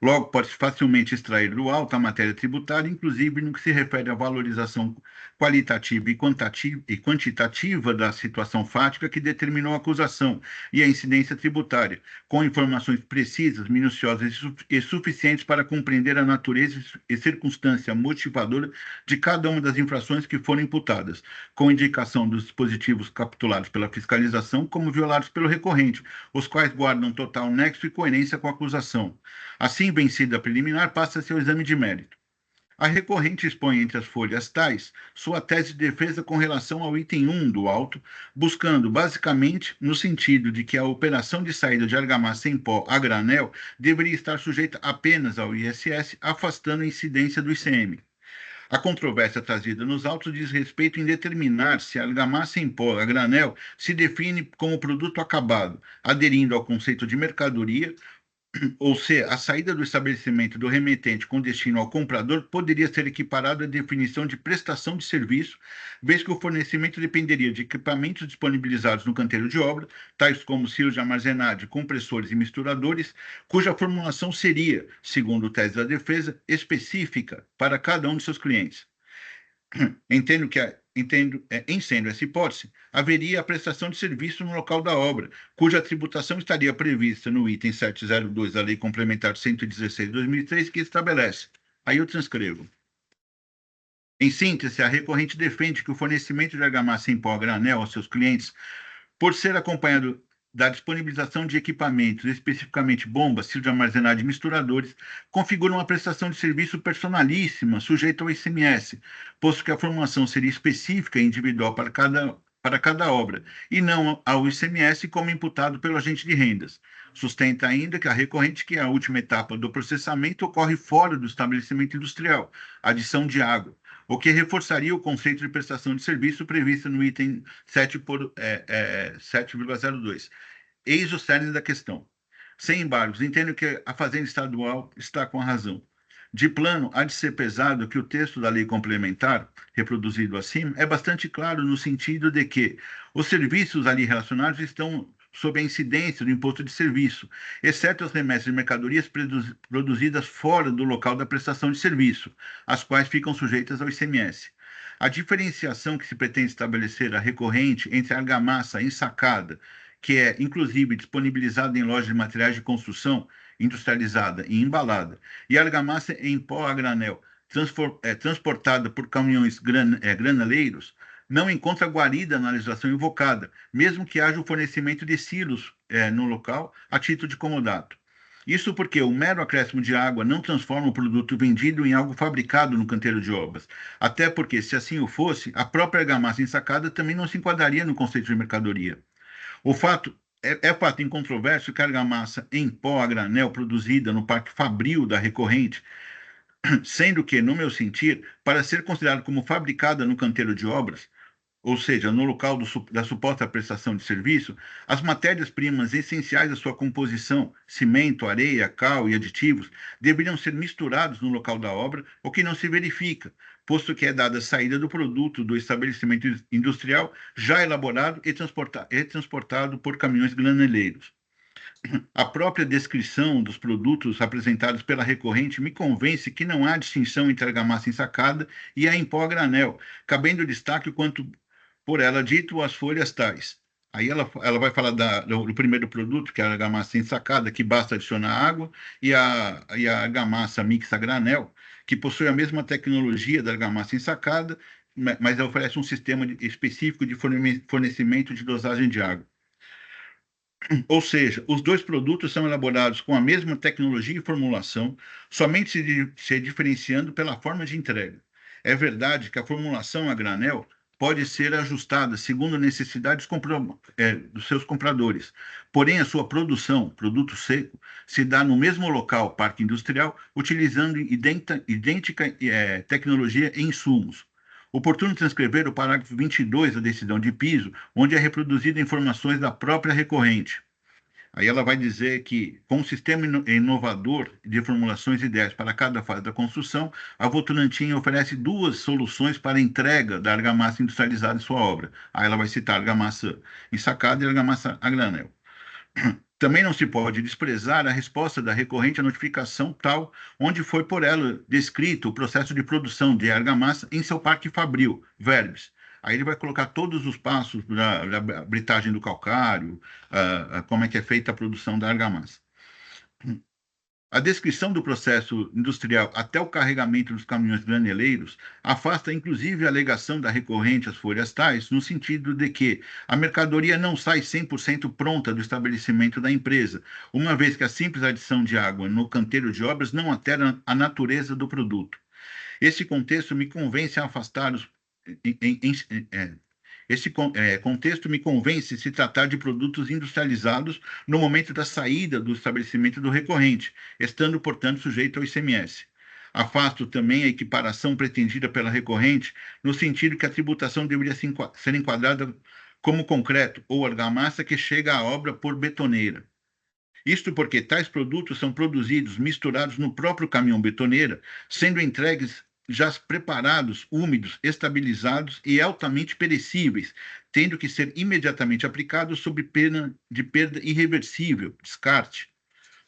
Logo, pode-se facilmente extrair do auto a matéria tributária, inclusive no que se refere à valorização qualitativa e quantitativa da situação fática que determinou a acusação e a incidência tributária, com informações precisas, minuciosas e suficientes para compreender a natureza e circunstância motivadora de cada uma das infrações que foram imputadas, com indicação dos dispositivos capitulados pela fiscalização como violados pelo recorrente, os quais guardam total nexo e coerência com a acusação. Assim, vencida a preliminar, passa-se ao exame de mérito. A recorrente expõe entre as folhas tais sua tese de defesa com relação ao item 1 do auto, buscando, basicamente, no sentido de que a operação de saída de argamassa em pó a granel deveria estar sujeita apenas ao ISS, afastando a incidência do ICM. A controvérsia trazida nos autos diz respeito em determinar se a argamassa em pó a granel se define como produto acabado, aderindo ao conceito de mercadoria, ou se a saída do estabelecimento do remetente com destino ao comprador poderia ser equiparada à definição de prestação de serviço, vez que o fornecimento dependeria de equipamentos disponibilizados no canteiro de obra, tais como silos de armazenagem, compressores e misturadores, cuja formulação seria, segundo tese da defesa, específica para cada um de seus clientes. Em sendo essa hipótese, haveria a prestação de serviço no local da obra, cuja tributação estaria prevista no item 702 da Lei Complementar 116 de 2003, que estabelece. Aí eu transcrevo. Em síntese, a recorrente defende que o fornecimento de argamassa em pó a granel aos seus clientes, por ser acompanhado da disponibilização de equipamentos, especificamente bombas, silos de armazenagem e misturadores, configura uma prestação de serviço personalíssima, sujeita ao ICMS, posto que a formulação seria específica e individual para cada obra, e não ao ICMS como imputado pelo agente de rendas. Sustenta ainda que a recorrente que a última etapa do processamento ocorre fora do estabelecimento industrial, adição de água, o que reforçaria o conceito de prestação de serviço previsto no item 7,02. Eis o cerne da questão. Sem embargos, entendo que a Fazenda Estadual está com a razão. De plano, há de ser pesado que o texto da lei complementar, reproduzido acima, é bastante claro no sentido de que os serviços ali relacionados estão sob a incidência do imposto de serviço, exceto as remessas de mercadorias produzidas fora do local da prestação de serviço, as quais ficam sujeitas ao ICMS. A diferenciação que se pretende estabelecer a recorrente entre a argamassa ensacada, que é, inclusive, disponibilizada em lojas de materiais de construção, industrializada e embalada, e a argamassa em pó a granel, transportada por caminhões graneleiros, não encontra guarida na legislação invocada, mesmo que haja o fornecimento de silos no local a título de comodato. Isso porque o mero acréscimo de água não transforma o produto vendido em algo fabricado no canteiro de obras. Até porque, se assim o fosse, a própria argamassa ensacada também não se enquadraria no conceito de mercadoria. O fato é fato incontroverso que a argamassa em pó a granel produzida no Parque Fabril da recorrente, sendo que, no meu sentir, para ser considerada como fabricada no canteiro de obras, ou seja, no local da suposta prestação de serviço, as matérias-primas essenciais da sua composição, cimento, areia, cal e aditivos, deveriam ser misturados no local da obra, o que não se verifica, posto que é dada a saída do produto do estabelecimento industrial já elaborado e transportado por caminhões graneleiros. A própria descrição dos produtos apresentados pela recorrente me convence que não há distinção entre a argamassa ensacada e a em pó a granel, cabendo destaque o quanto por ela dito as folhas tais. Aí ela vai falar do primeiro produto, que é a argamassa ensacada, que basta adicionar água, e a argamassa mix a granel, que possui a mesma tecnologia da argamassa ensacada, mas oferece um sistema específico de fornecimento de dosagem de água. Ou seja, os dois produtos são elaborados com a mesma tecnologia e formulação, somente se diferenciando pela forma de entrega. É verdade que a formulação a granel pode ser ajustada segundo a necessidade dos seus compradores. Porém, a sua produção, produto seco, se dá no mesmo local, parque industrial, utilizando idêntica tecnologia e insumos. Oportuno transcrever o parágrafo 22 da decisão de piso, onde é reproduzida informações da própria recorrente. Aí ela vai dizer que, com um sistema inovador de formulações ideias para cada fase da construção, a Votorantim oferece duas soluções para a entrega da argamassa industrializada em sua obra. Aí ela vai citar a argamassa ensacada e a argamassa a granel. Também não se pode desprezar a resposta da recorrente à notificação tal, onde foi por ela descrito o processo de produção de argamassa em seu parque fabril, Verbes. Aí ele vai colocar todos os passos da britagem do calcário, como é que é feita a produção da argamassa. A descrição do processo industrial até o carregamento dos caminhões graneleiros afasta, inclusive, a alegação da recorrente às folhas tais, no sentido de que a mercadoria não sai 100% pronta do estabelecimento da empresa, uma vez que a simples adição de água no canteiro de obras não altera a natureza do produto. Esse contexto me convence a afastar os... Esse contexto me convence se tratar de produtos industrializados no momento da saída do estabelecimento do recorrente, estando, portanto, sujeito ao ICMS. Afasto também a equiparação pretendida pela recorrente, no sentido que a tributação deveria ser enquadrada como concreto ou argamassa que chega à obra por betoneira. Isto porque tais produtos são produzidos misturados no próprio caminhão betoneira, sendo entregues já preparados, úmidos, estabilizados e altamente perecíveis, tendo que ser imediatamente aplicados sob pena de perda irreversível, descarte.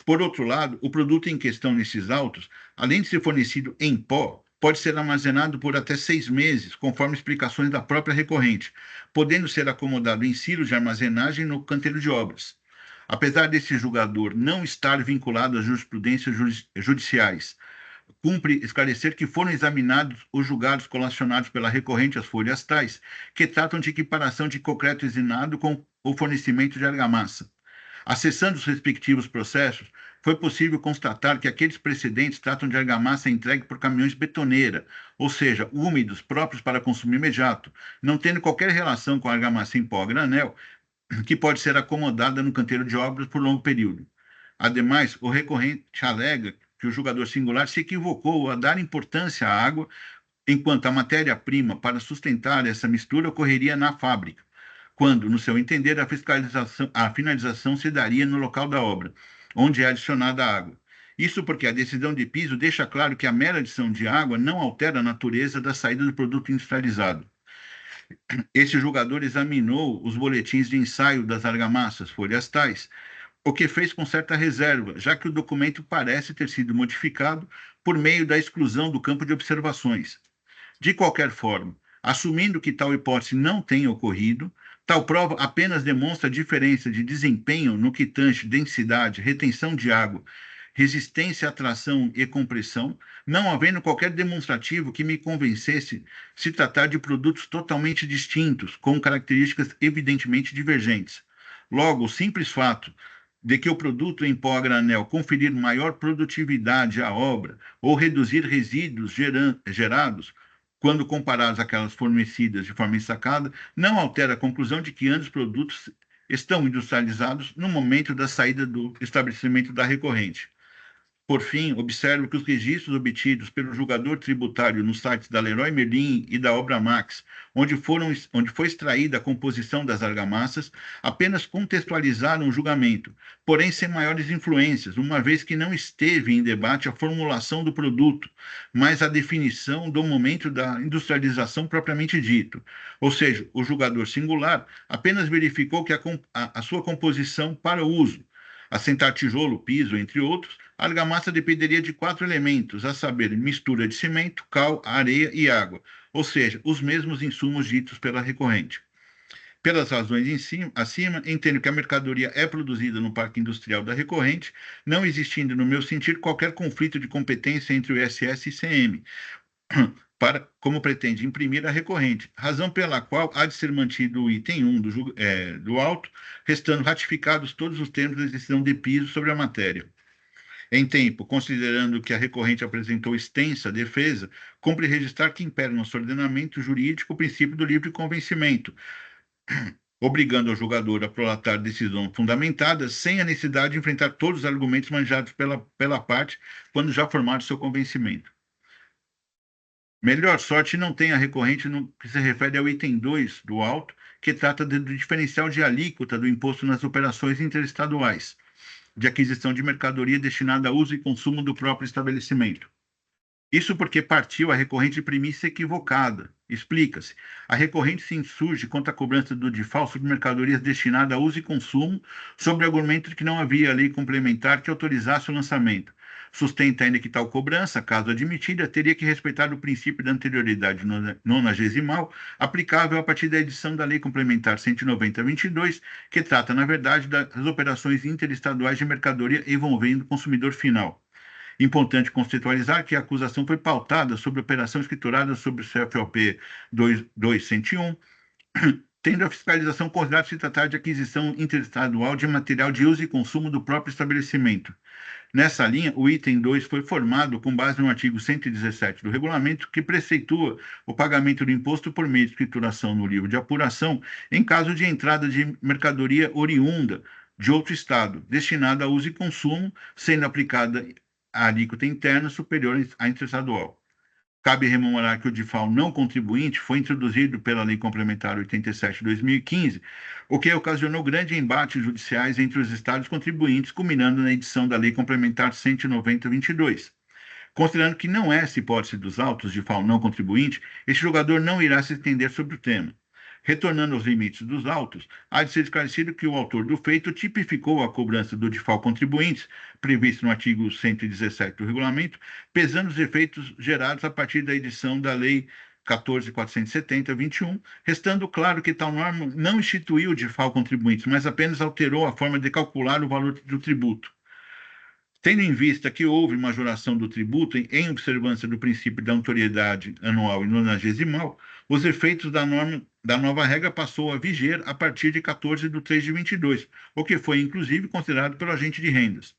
Por outro lado, o produto em questão nesses autos, além de ser fornecido em pó, pode ser armazenado por até 6 meses, conforme explicações da própria recorrente, podendo ser acomodado em silos de armazenagem no canteiro de obras. Apesar desse julgador não estar vinculado às jurisprudências judiciais, cumpre esclarecer que foram examinados os julgados colacionados pela recorrente às folhas tais, que tratam de equiparação de concreto usinado com o fornecimento de argamassa. Acessando os respectivos processos, foi possível constatar que aqueles precedentes tratam de argamassa entregue por caminhões betoneira, ou seja, úmidos, próprios para consumo imediato, não tendo qualquer relação com a argamassa em pó a granel, que pode ser acomodada no canteiro de obras por longo período. Ademais, o recorrente alega que o julgador singular se equivocou a dar importância à água, enquanto a matéria-prima para sustentar essa mistura ocorreria na fábrica, quando, no seu entender, a finalização se daria no local da obra, onde é adicionada a água. Isso porque a decisão de piso deixa claro que a mera adição de água não altera a natureza da saída do produto industrializado. Esse julgador examinou os boletins de ensaio das argamassas, folhas tais, o que fez com certa reserva, já que o documento parece ter sido modificado por meio da exclusão do campo de observações. De qualquer forma, assumindo que tal hipótese não tenha ocorrido, tal prova apenas demonstra a diferença de desempenho no que tange densidade, retenção de água, resistência à tração e compressão, não havendo qualquer demonstrativo que me convencesse se tratar de produtos totalmente distintos, com características evidentemente divergentes. Logo, o simples fato de que o produto em pó a granel conferir maior produtividade à obra ou reduzir resíduos gerados, quando comparados àquelas fornecidas de forma ensacada, não altera a conclusão de que ambos produtos estão industrializados no momento da saída do estabelecimento da recorrente. Por fim, observo que os registros obtidos pelo julgador tributário nos sites da Leroy Merlin e da Obra Max, onde foi extraída a composição das argamassas, apenas contextualizaram o julgamento, porém sem maiores influências, uma vez que não esteve em debate a formulação do produto, mas a definição do momento da industrialização propriamente dito. Ou seja, o julgador singular apenas verificou que a sua composição para o uso, assentar tijolo, piso, entre outros, a argamassa dependeria de 4 elementos, a saber, mistura de cimento, cal, areia e água, ou seja, os mesmos insumos ditos pela recorrente. Pelas razões acima, entendo que a mercadoria é produzida no parque industrial da recorrente, não existindo, no meu sentir, qualquer conflito de competência entre o ISS e ICM, como pretende imprimir a recorrente, razão pela qual há de ser mantido o item 1 do auto, restando ratificados todos os termos da decisão de piso sobre a matéria. Em tempo, considerando que a recorrente apresentou extensa defesa, cumpre registrar que impera no nosso ordenamento jurídico o princípio do livre convencimento, obrigando o julgador a prolatar decisão fundamentada sem a necessidade de enfrentar todos os argumentos manejados pela parte quando já formado seu convencimento. Melhor sorte não tem a recorrente no que se refere ao item 2 do auto, que trata do diferencial de alíquota do imposto nas operações interestaduais de aquisição de mercadoria destinada a uso e consumo do próprio estabelecimento. Isso porque partiu a recorrente de premissa equivocada. Explica-se. A recorrente se insurge contra a cobrança do DIFAL sobre mercadorias destinadas a uso e consumo, sob o argumento de que não havia lei complementar que autorizasse o lançamento. Sustenta ainda que tal cobrança, caso admitida, teria que respeitar o princípio da anterioridade nonagesimal, aplicável a partir da edição da Lei Complementar 190/22, que trata, na verdade, das operações interestaduais de mercadoria envolvendo o consumidor final. Importante conceitualizar que a acusação foi pautada sobre operação escriturada sobre o CFOP 2101, tendo a fiscalização considerado se tratar de aquisição interestadual de material de uso e consumo do próprio estabelecimento. Nessa linha, o item 2 foi formado com base no artigo 117 do regulamento, que preceitua o pagamento do imposto por meio de escrituração no livro de apuração em caso de entrada de mercadoria oriunda de outro estado, destinada a uso e consumo, sendo aplicada a alíquota interna superior à interestadual. Cabe rememorar que o DIFAL não contribuinte foi introduzido pela Lei Complementar 87 de 2015, o que ocasionou grandes embates judiciais entre os estados contribuintes, culminando na edição da Lei Complementar 190/22. Considerando que não é essa hipótese dos autos de DIFAL não contribuinte, este julgador não irá se estender sobre o tema. Retornando aos limites dos autos, há de ser esclarecido que o autor do feito tipificou a cobrança do DIFAL contribuintes, previsto no artigo 117 do regulamento, pesando os efeitos gerados a partir da edição da Lei 14.470/21, restando claro que tal norma não instituiu o DIFAL contribuintes, mas apenas alterou a forma de calcular o valor do tributo. Tendo em vista que houve majoração do tributo em observância do princípio da notoriedade anual e nonagesimal, os efeitos da nova regra passou a viger a partir de 14/3/22, o que foi, inclusive, considerado pelo agente de rendas.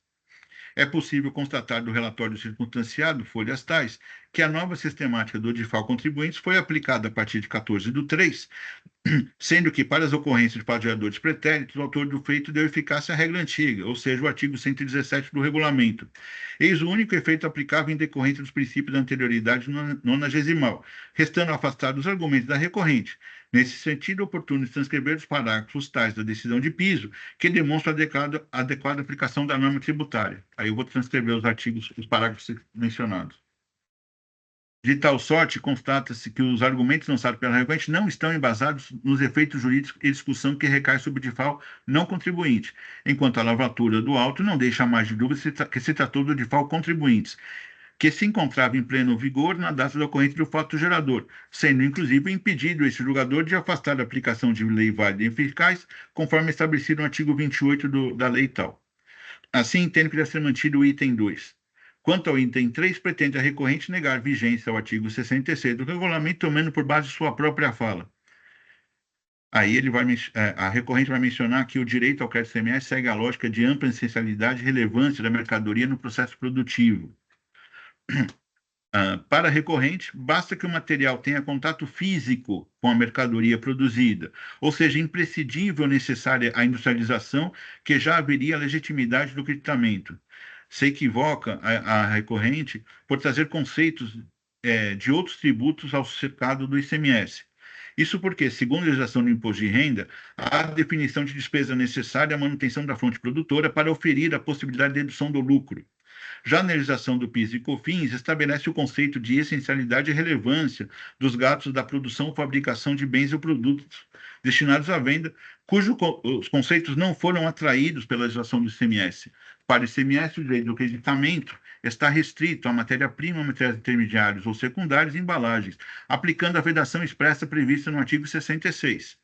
É possível constatar do relatório circunstanciado, folhas tais, que a nova sistemática do DIFAL contribuintes foi aplicada a partir de 14/3, sendo que, para as ocorrências de padeadores pretéritos, o autor do feito deu eficácia à regra antiga, ou seja, o artigo 117 do regulamento. Eis o único efeito aplicável em decorrência dos princípios da anterioridade nonagesimal, restando afastados os argumentos da recorrente. Nesse sentido, é oportuno transcrever os parágrafos tais da decisão de piso, que demonstram a adequada aplicação da norma tributária. Aí eu vou transcrever os parágrafos mencionados. De tal sorte, constata-se que os argumentos lançados pela recorrente não estão embasados nos efeitos jurídicos e discussão que recai sobre o DIFAL não contribuinte, enquanto a lavratura do auto não deixa mais de dúvida que se tratou do DIFAL contribuintes, que se encontrava em pleno vigor na data da ocorrência do fato gerador, sendo inclusive impedido esse julgador de afastar a aplicação de lei válida e eficaz, conforme estabelecido no artigo 28 da lei tal. Assim, entendo que deve ser mantido o item 2. Quanto ao item 3, pretende a recorrente negar vigência ao artigo 66 do regulamento, tomando por base sua própria fala. Aí a recorrente vai mencionar que o direito ao crédito CMS segue a lógica de ampla essencialidade e relevância da mercadoria no processo produtivo. Para a recorrente, basta que o material tenha contato físico com a mercadoria produzida, ou seja, imprescindível necessária à industrialização, que já haveria legitimidade do creditamento. Se equivoca a recorrente por trazer conceitos de outros tributos ao cercado do ICMS. Isso porque, segundo a legislação do imposto de renda, há a definição de despesa necessária à manutenção da fonte produtora para oferir a possibilidade de dedução do lucro. Já na legislação do PIS e COFINS, estabelece o conceito de essencialidade e relevância dos gastos da produção ou fabricação de bens ou produtos destinados à venda, cujos conceitos não foram atraídos pela legislação do ICMS. Para o ICMS, o direito do creditamento está restrito à matéria-prima, materiais intermediários ou secundários e embalagens, aplicando a vedação expressa prevista no artigo 66.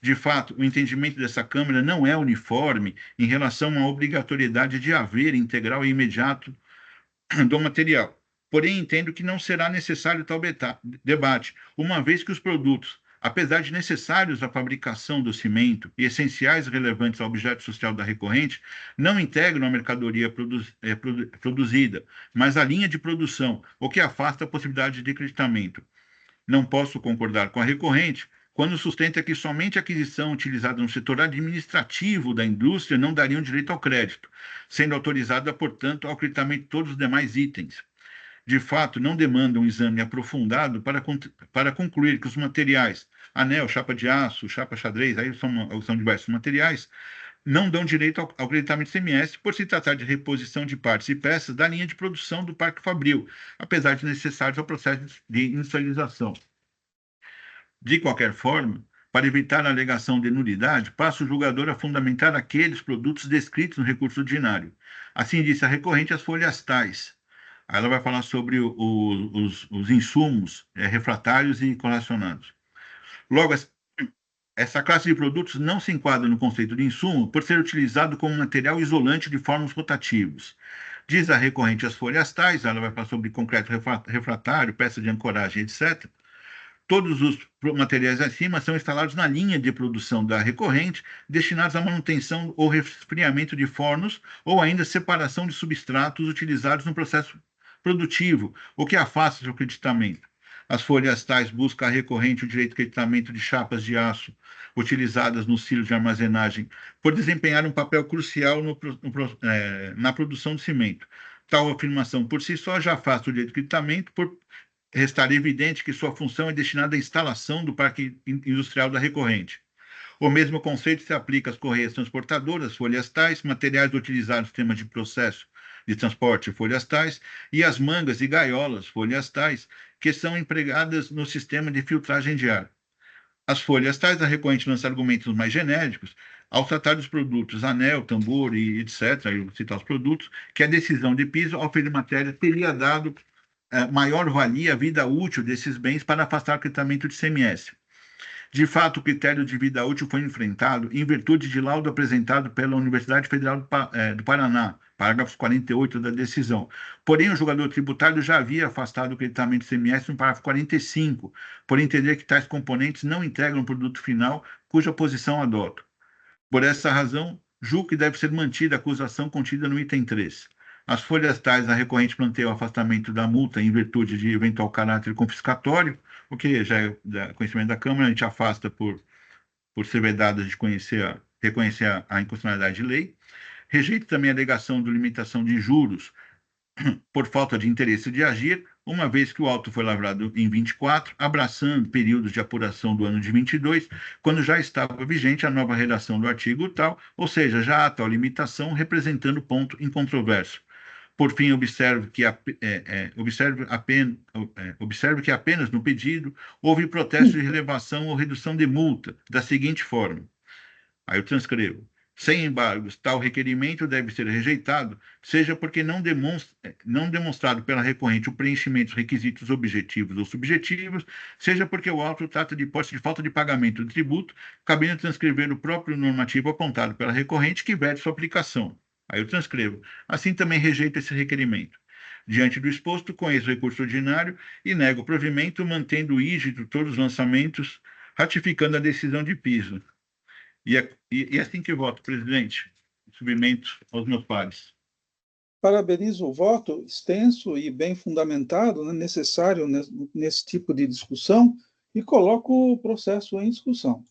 De fato, o entendimento dessa Câmara não é uniforme em relação à obrigatoriedade de haver integral e imediato do material. Porém, entendo que não será necessário tal debate, uma vez que os produtos, apesar de necessários à fabricação do cimento e essenciais e relevantes ao objeto social da recorrente, não integram a mercadoria produzida, mas a linha de produção, o que afasta a possibilidade de creditamento. Não posso concordar com a recorrente quando sustenta que somente a aquisição utilizada no setor administrativo da indústria não daria direito ao crédito, sendo autorizada, portanto, ao creditamento de todos os demais itens. De fato, não demanda um exame aprofundado para concluir que os materiais, anel, chapa de aço, chapa xadrez, aí são diversos materiais, não dão direito ao creditamento ICMS por se tratar de reposição de partes e peças da linha de produção do Parque Fabril, apesar de necessários ao processo de industrialização. De qualquer forma, para evitar a alegação de nulidade, passa o julgador a fundamentar aqueles produtos descritos no recurso ordinário. Assim disse a recorrente as folhas tais. Aí ela vai falar sobre os insumos refratários e correlacionados. Logo, essa classe de produtos não se enquadra no conceito de insumo por ser utilizado como material isolante de formos rotativos. Diz a recorrente as folhas tais, ela vai falar sobre concreto refratário, peça de ancoragem, etc. Todos os materiais acima são instalados na linha de produção da recorrente, destinados à manutenção ou resfriamento de fornos ou ainda separação de substratos utilizados no processo produtivo, o que afasta seu creditamento. As folhas tais buscam a recorrente o direito de creditamento de chapas de aço utilizadas nos silos de armazenagem, por desempenhar um papel crucial na produção de cimento. Tal afirmação por si só já afasta o direito de creditamento por restar evidente que sua função é destinada à instalação do parque industrial da recorrente. O mesmo conceito se aplica às correias transportadoras, folhas tais, materiais utilizados no sistema de processo de transporte, folhas tais, e as mangas e gaiolas, folhas tais, que são empregadas no sistema de filtragem de ar. As folhas tais, a recorrente lança argumentos mais genéricos, ao tratar dos produtos anel, tambor e etc., eu vou citar os produtos, que a decisão de piso, ao ferir matéria, teria dado maior valia à vida útil desses bens para afastar o creditamento de ICMS. De fato, o critério de vida útil foi enfrentado em virtude de laudo apresentado pela Universidade Federal do Paraná, parágrafos 48 da decisão. Porém, o julgador tributário já havia afastado o creditamento de ICMS no parágrafo 45, por entender que tais componentes não integram um produto final cuja posição adotam. Por essa razão, julgo que deve ser mantida a acusação contida no item 3. As folhas tais, a recorrente planteia o afastamento da multa em virtude de eventual caráter confiscatório, o que já é conhecimento da Câmara, a gente afasta por ser vedado de reconhecer a inconstitucionalidade de lei. Rejeita também a alegação de limitação de juros por falta de interesse de agir, uma vez que o auto foi lavrado em 24, abraçando períodos de apuração do ano de 22, quando já estava vigente a nova redação do artigo tal, ou seja, já há tal limitação representando ponto incontroverso. Por fim, observe que apenas no pedido houve protesto de relevação ou redução de multa, da seguinte forma. Aí eu transcrevo. Sem embargos, tal requerimento deve ser rejeitado, seja porque não demonstrado pela recorrente o preenchimento dos requisitos objetivos ou subjetivos, seja porque o auto trata de hipótese de falta de pagamento do tributo, cabendo transcrever o próprio normativo apontado pela recorrente que vede sua aplicação. Aí eu transcrevo. Assim também rejeito esse requerimento. Diante do exposto, conheço o recurso ordinário e nego o provimento, mantendo rígido todos os lançamentos, ratificando a decisão de piso. E assim que voto, presidente, submeto aos meus pares. Parabenizo o voto extenso e bem fundamentado, né, necessário nesse tipo de discussão, e coloco o processo em discussão.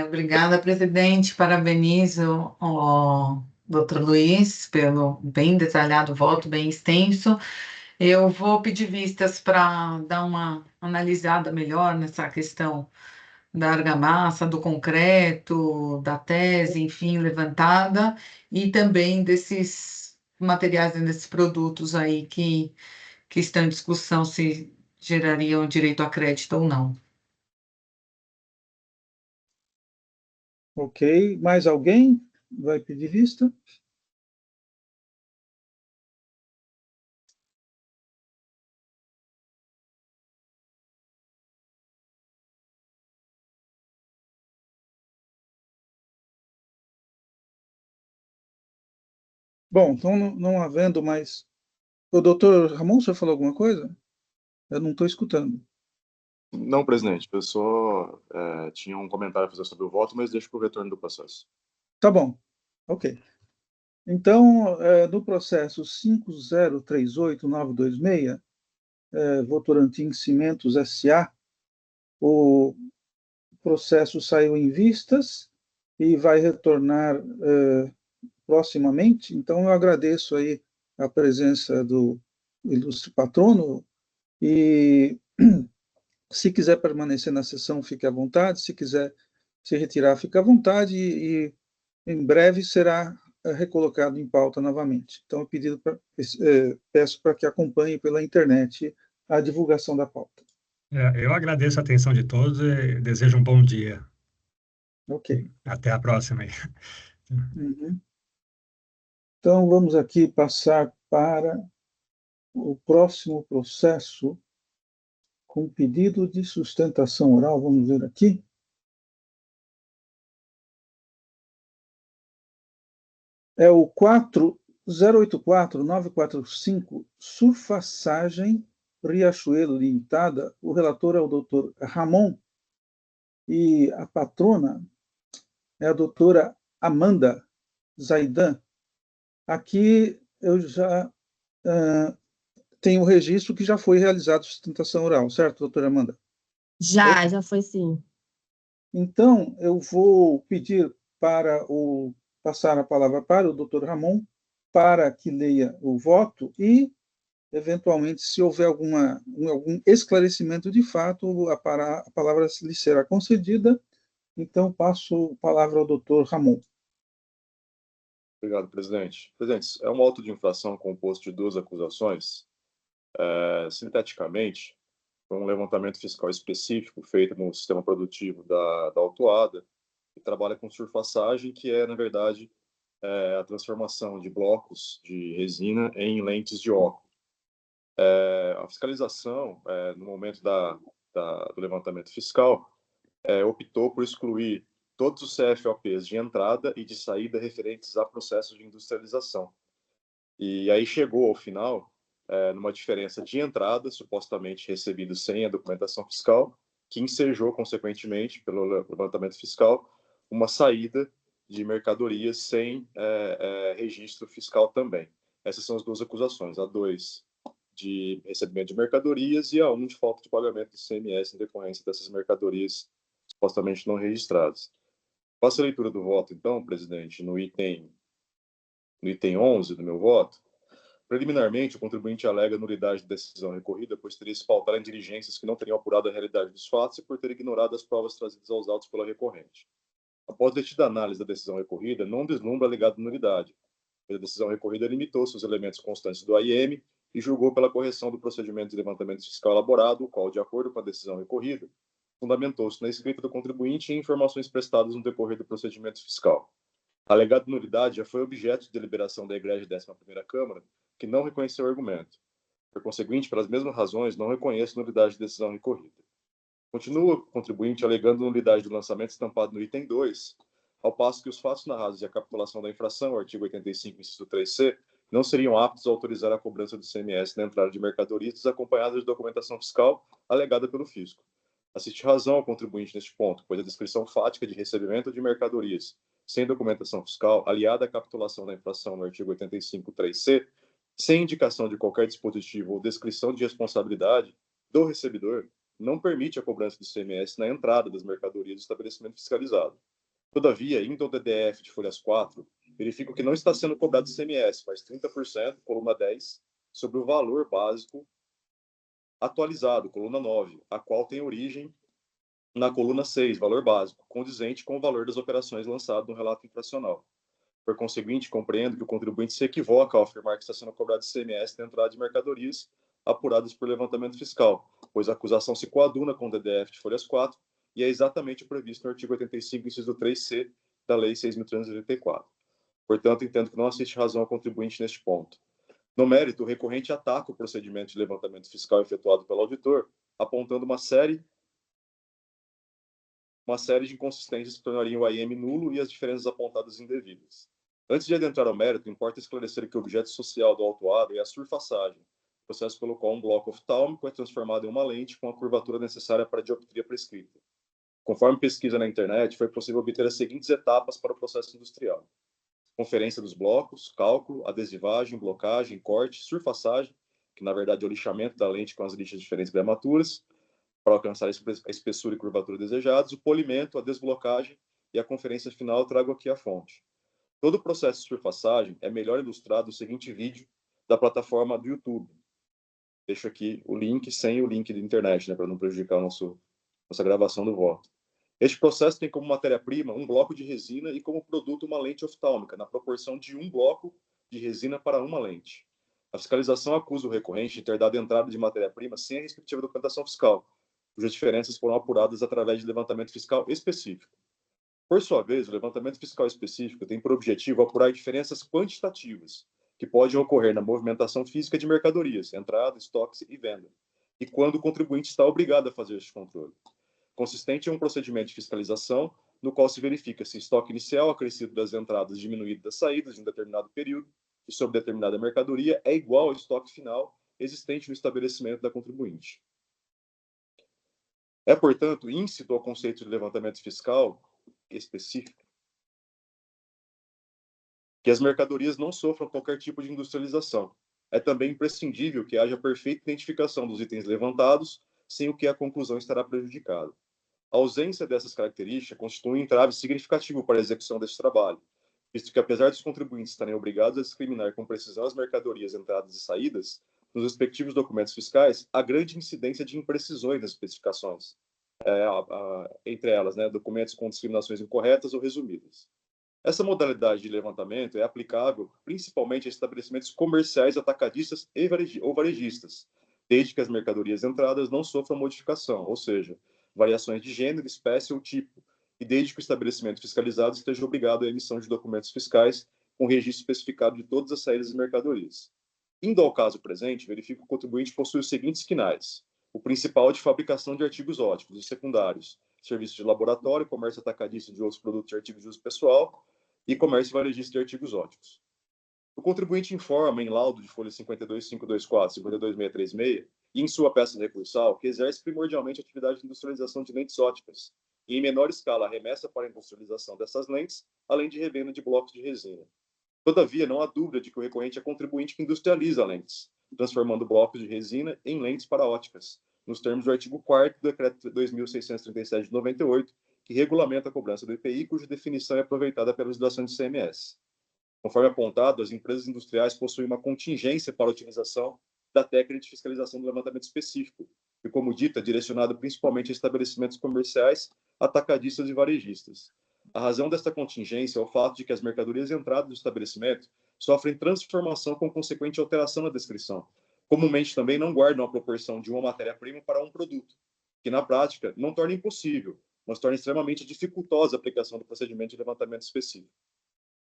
Obrigada, presidente. Parabenizo o doutor Luiz pelo bem detalhado voto, bem extenso. Eu vou pedir vistas para dar uma analisada melhor nessa questão da argamassa, do concreto, da tese, enfim, levantada, e também desses materiais, desses produtos aí que estão em discussão se gerariam direito a crédito ou não. Ok. Mais alguém vai pedir vista? Bom, então não havendo mais... O doutor Ramon, você falou alguma coisa? Eu não estou escutando. Não, presidente, eu só tinha um comentário a fazer sobre o voto, mas deixo para o retorno do processo. Tá bom, ok. Então, no processo 5038926, Votorantim Cimentos S.A., o processo saiu em vistas e vai retornar proximamente. Então, eu agradeço aí a presença do ilustre patrono e se quiser permanecer na sessão, fique à vontade. Se quiser se retirar, fica à vontade e em breve será recolocado em pauta novamente. Então, peço para que acompanhe pela internet a divulgação da pauta. Eu agradeço a atenção de todos e desejo um bom dia. Ok. Até a próxima. Uhum. Então, vamos aqui passar para o próximo processo com pedido de sustentação oral. Vamos ver aqui. É o 084-945, Surfaçagem Riachuelo Limitada. O relator é o doutor Ramon e a patrona é a doutora Amanda Zaidan. Aqui eu já tenho o registro que já foi realizado sustentação oral, certo, doutora Amanda? Já foi sim. Então, eu vou pedir para passar a palavra para o doutor Ramon, para que leia o voto e, eventualmente, se houver algum esclarecimento de fato, a palavra lhe será concedida. Então, passo a palavra ao doutor Ramon. Obrigado, presidente. Presidente, é um auto de infração composto de duas acusações. Sinteticamente, foi um levantamento fiscal específico feito no sistema produtivo da autuada, que trabalha com surfaçagem, que é, na verdade, a transformação de blocos de resina em lentes de óculos. A fiscalização, no momento do levantamento fiscal, optou por excluir todos os CFOPs de entrada e de saída referentes a processos de industrialização. E aí chegou ao final, numa diferença de entrada, supostamente recebido sem a documentação fiscal, que ensejou, consequentemente, pelo levantamento fiscal, uma saída de mercadorias sem registro fiscal também. Essas são as duas acusações, a 2 de recebimento de mercadorias e a 1 de falta de pagamento do ICMS em decorrência dessas mercadorias supostamente não registradas. Faço a leitura do voto, então, presidente, no item 11 do meu voto. Preliminarmente, o contribuinte alega nulidade de decisão recorrida, pois teria se pautado em diligências que não teriam apurado a realidade dos fatos e por ter ignorado as provas trazidas aos autos pela recorrente. Após detida a análise da decisão recorrida, não deslumbra a alegada nulidade, pois a decisão recorrida limitou-se aos elementos constantes do AIM e julgou pela correção do procedimento de levantamento fiscal elaborado, o qual, de acordo com a decisão recorrida, fundamentou-se na escrita do contribuinte e informações prestadas no decorrer do procedimento fiscal. A alegada nulidade já foi objeto de deliberação da Egrégia 11ª Câmara, que não reconheceu o argumento. Por conseguinte, pelas mesmas razões, não reconhece nulidade de decisão recorrida. Continua o contribuinte alegando nulidade do lançamento estampado no item 2, ao passo que os fatos narrados e a capitulação da infração, artigo 85, inciso 3c, não seriam aptos a autorizar a cobrança do ICMS na entrada de mercadorias desacompanhadas de documentação fiscal alegada pelo fisco. Assiste razão ao contribuinte neste ponto, pois a descrição fática de recebimento de mercadorias sem documentação fiscal, aliada à capitulação da infração no artigo 85, 3c, sem indicação de qualquer dispositivo ou descrição de responsabilidade do recebidor, não permite a cobrança do ICMS na entrada das mercadorias do estabelecimento fiscalizado. Todavia, indo ao DDF de folhas 4, verifico que não está sendo cobrado ICMS, mas 30%, coluna 10, sobre o valor básico atualizado, coluna 9, a qual tem origem na coluna 6, valor básico, condizente com o valor das operações lançado no relato infracional. Por conseguinte, compreendo que o contribuinte se equivoca ao afirmar que está sendo cobrado ICMS na entrada de mercadorias apuradas por levantamento fiscal, pois a acusação se coaduna com o DDF de folhas 4 e é exatamente o previsto no artigo 85, inciso 3c da Lei 6.384. Portanto, entendo que não assiste razão ao contribuinte neste ponto. No mérito, o recorrente ataca o procedimento de levantamento fiscal efetuado pelo auditor, apontando uma série de inconsistências que tornariam o AIM nulo e as diferenças apontadas indevidas. Antes de adentrar ao mérito, importa esclarecer que o objeto social do autuado é a surfaçagem, processo pelo qual um bloco oftálmico é transformado em uma lente com a curvatura necessária para a dioptria prescrita. Conforme pesquisa na internet, foi possível obter as seguintes etapas para o processo industrial: conferência dos blocos, cálculo, adesivagem, blocagem, corte, surfaçagem, que na verdade é o lixamento da lente com as lixas de diferentes gramaturas, para alcançar a espessura e curvatura desejados, o polimento, a desblocagem e a conferência final. Eu trago aqui a fonte. Todo o processo de surfaçagem é melhor ilustrado no seguinte vídeo da plataforma do YouTube. Deixo aqui o link sem o link da internet, para não prejudicar nossa gravação do voto. Este processo tem como matéria-prima um bloco de resina e como produto uma lente oftálmica, na proporção de um bloco de resina para uma lente. A fiscalização acusa o recorrente de ter dado entrada de matéria-prima sem a respectiva documentação fiscal, cujas diferenças foram apuradas através de levantamento fiscal específico. Por sua vez, o levantamento fiscal específico tem por objetivo apurar diferenças quantitativas que podem ocorrer na movimentação física de mercadorias, entrada, estoque e venda, e quando o contribuinte está obrigado a fazer este controle. Consistente em um procedimento de fiscalização, no qual se verifica se estoque inicial acrescido das entradas diminuído das saídas de um determinado período e sobre determinada mercadoria é igual ao estoque final existente no estabelecimento da contribuinte. É, portanto, íncito ao conceito de levantamento fiscal específico que as mercadorias não sofram qualquer tipo de industrialização. É também imprescindível que haja perfeita identificação dos itens levantados, sem o que a conclusão estará prejudicada. A ausência dessas características constitui um entrave significativo para a execução deste trabalho, visto que, apesar dos contribuintes estarem obrigados a discriminar com precisão as mercadorias entradas e saídas, nos respectivos documentos fiscais, há grande incidência de imprecisões nas especificações, entre elas, documentos com discriminações incorretas ou resumidas. Essa modalidade de levantamento é aplicável principalmente a estabelecimentos comerciais atacadistas ou varejistas, desde que as mercadorias entradas não sofram modificação, ou seja, variações de gênero, espécie ou tipo, e desde que o estabelecimento fiscalizado esteja obrigado à emissão de documentos fiscais com registro especificado de todas as saídas de mercadorias. Indo ao caso presente, verifica que o contribuinte possui os seguintes quinais: o principal é de fabricação de artigos óticos, os secundários, serviços de laboratório, comércio atacadista de outros produtos e artigos de uso pessoal e comércio varejista de artigos óticos. O contribuinte informa em laudo de folha 52524, 52636 e em sua peça recursal que exerce primordialmente atividade de industrialização de lentes óticas e, em menor escala, a remessa para a industrialização dessas lentes, além de revenda de blocos de resina. Todavia, não há dúvida de que o recorrente é contribuinte que industrializa lentes, transformando blocos de resina em lentes para óticas, nos termos do artigo 4º do Decreto 2637 de 98, que regulamenta a cobrança do IPI, cuja definição é aproveitada pela legislação de CMS. Conforme apontado, as empresas industriais possuem uma contingência para a utilização da técnica de fiscalização do levantamento específico, e, como dito, é direcionada principalmente a estabelecimentos comerciais, atacadistas e varejistas. A razão desta contingência é o fato de que as mercadorias entradas no estabelecimento sofrem transformação com consequente alteração na descrição. Comumente também não guardam a proporção de uma matéria-prima para um produto, que na prática não torna impossível, mas torna extremamente dificultosa a aplicação do procedimento de levantamento específico.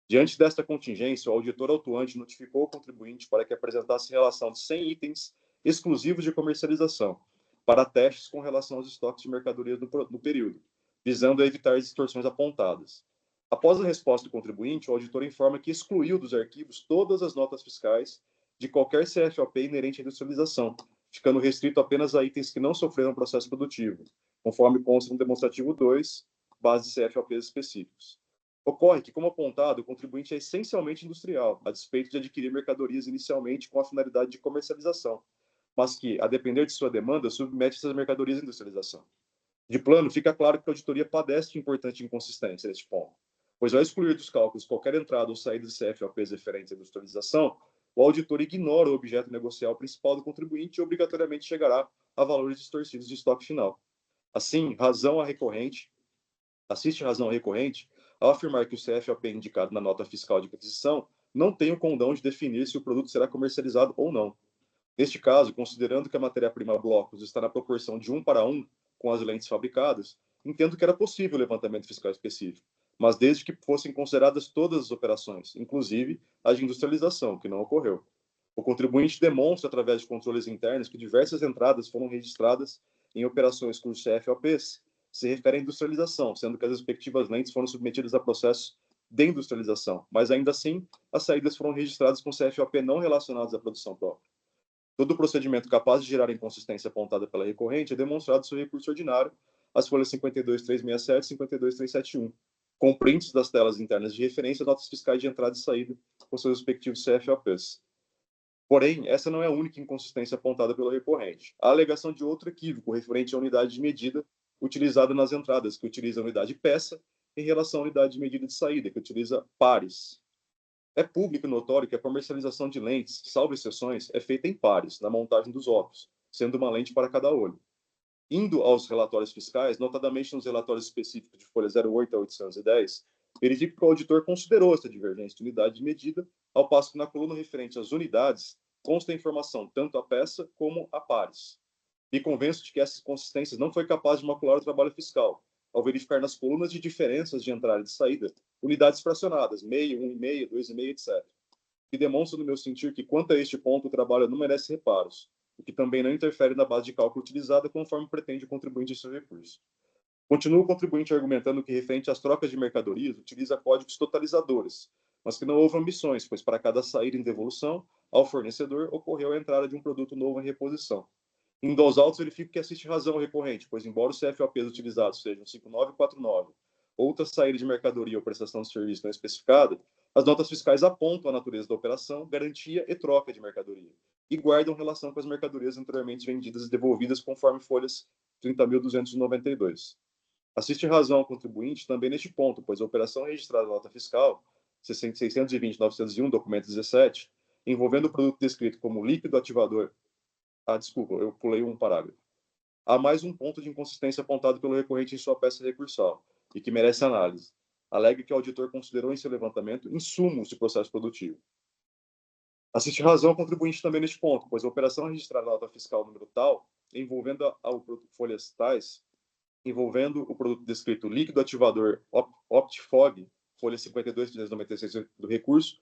Diante desta contingência, o auditor autuante notificou o contribuinte para que apresentasse relação de 100 itens exclusivos de comercialização para testes com relação aos estoques de mercadorias no período, visando evitar as distorções apontadas. Após a resposta do contribuinte, o auditor informa que excluiu dos arquivos todas as notas fiscais de qualquer CFOP inerente à industrialização, ficando restrito apenas a itens que não sofreram processo produtivo, conforme consta no demonstrativo 2, base de CFOPs específicos. Ocorre que, como apontado, o contribuinte é essencialmente industrial, a despeito de adquirir mercadorias inicialmente com a finalidade de comercialização, mas que, a depender de sua demanda, submete essas mercadorias à industrialização. De plano, fica claro que a auditoria padece de importante inconsistência neste ponto, pois ao excluir dos cálculos qualquer entrada ou saída de CFOPs referentes à industrialização, o auditor ignora o objeto negocial principal do contribuinte e obrigatoriamente chegará a valores distorcidos de estoque final. Assim, assiste razão recorrente ao afirmar que o CFOP indicado na nota fiscal de aquisição não tem o condão de definir se o produto será comercializado ou não. Neste caso, considerando que a matéria-prima blocos está na proporção de 1 para 1 com as lentes fabricadas, entendo que era possível o levantamento fiscal específico, mas desde que fossem consideradas todas as operações, inclusive a de industrialização, que não ocorreu. O contribuinte demonstra, através de controles internos, que diversas entradas foram registradas em operações cujos CFOPs se referem à industrialização, sendo que as respectivas lentes foram submetidas a processo de industrialização, mas ainda assim, as saídas foram registradas com CFOP não relacionados à produção própria. Todo o procedimento capaz de gerar inconsistência apontada pela recorrente é demonstrado no seu recurso ordinário, as folhas 52367 e 52371, com prints das telas internas de referência e notas fiscais de entrada e saída com seus respectivos CFOPs. Porém, essa não é a única inconsistência apontada pelo recorrente. Há a alegação de outro equívoco referente à unidade de medida utilizada nas entradas, que utiliza a unidade peça, em relação à unidade de medida de saída, que utiliza pares. É público e notório que a comercialização de lentes, salvo exceções, é feita em pares, na montagem dos óculos, sendo uma lente para cada olho. Indo aos relatórios fiscais, notadamente nos relatórios específicos de folha 08 a 810, verifico que o auditor considerou essa divergência de unidade de medida, ao passo que na coluna referente às unidades consta a informação tanto a peça como a pares. Me convenço de que essas inconsistências não foi capaz de macular o trabalho fiscal, ao verificar nas colunas de diferenças de entrada e de saída unidades fracionadas, meio, 1,5, 2,5, etc., que demonstram no meu sentir que, quanto a este ponto, o trabalho não merece reparos, o que também não interfere na base de cálculo utilizada conforme pretende o contribuinte em seu recurso. Continua o contribuinte argumentando que, referente às trocas de mercadorias, utiliza códigos totalizadores, mas que não houve omissões, pois para cada saída em devolução ao fornecedor ocorreu a entrada de um produto novo em reposição. Indo aos autos, verifico que assiste razão ao recorrente, pois, embora os CFOPs utilizados sejam 5949, outra saída de mercadoria ou prestação de serviço não especificada, as notas fiscais apontam a natureza da operação, garantia e troca de mercadoria, e guardam relação com as mercadorias anteriormente vendidas e devolvidas conforme folhas 30.292. Assiste razão ao contribuinte também neste ponto, pois a operação registrada na nota fiscal 620.901, documento 17, envolvendo o produto descrito como líquido ativador. Desculpa, eu pulei um parágrafo. Há mais um ponto de inconsistência apontado pelo recorrente em sua peça recursal, e que merece análise. Alega que o auditor considerou em seu levantamento insumos de processo produtivo. Assiste razão ao contribuinte também neste ponto, pois a operação registrada na nota fiscal número tal, envolvendo folhas tais, envolvendo o produto descrito líquido ativador OptiFog, folha 52.396 do recurso,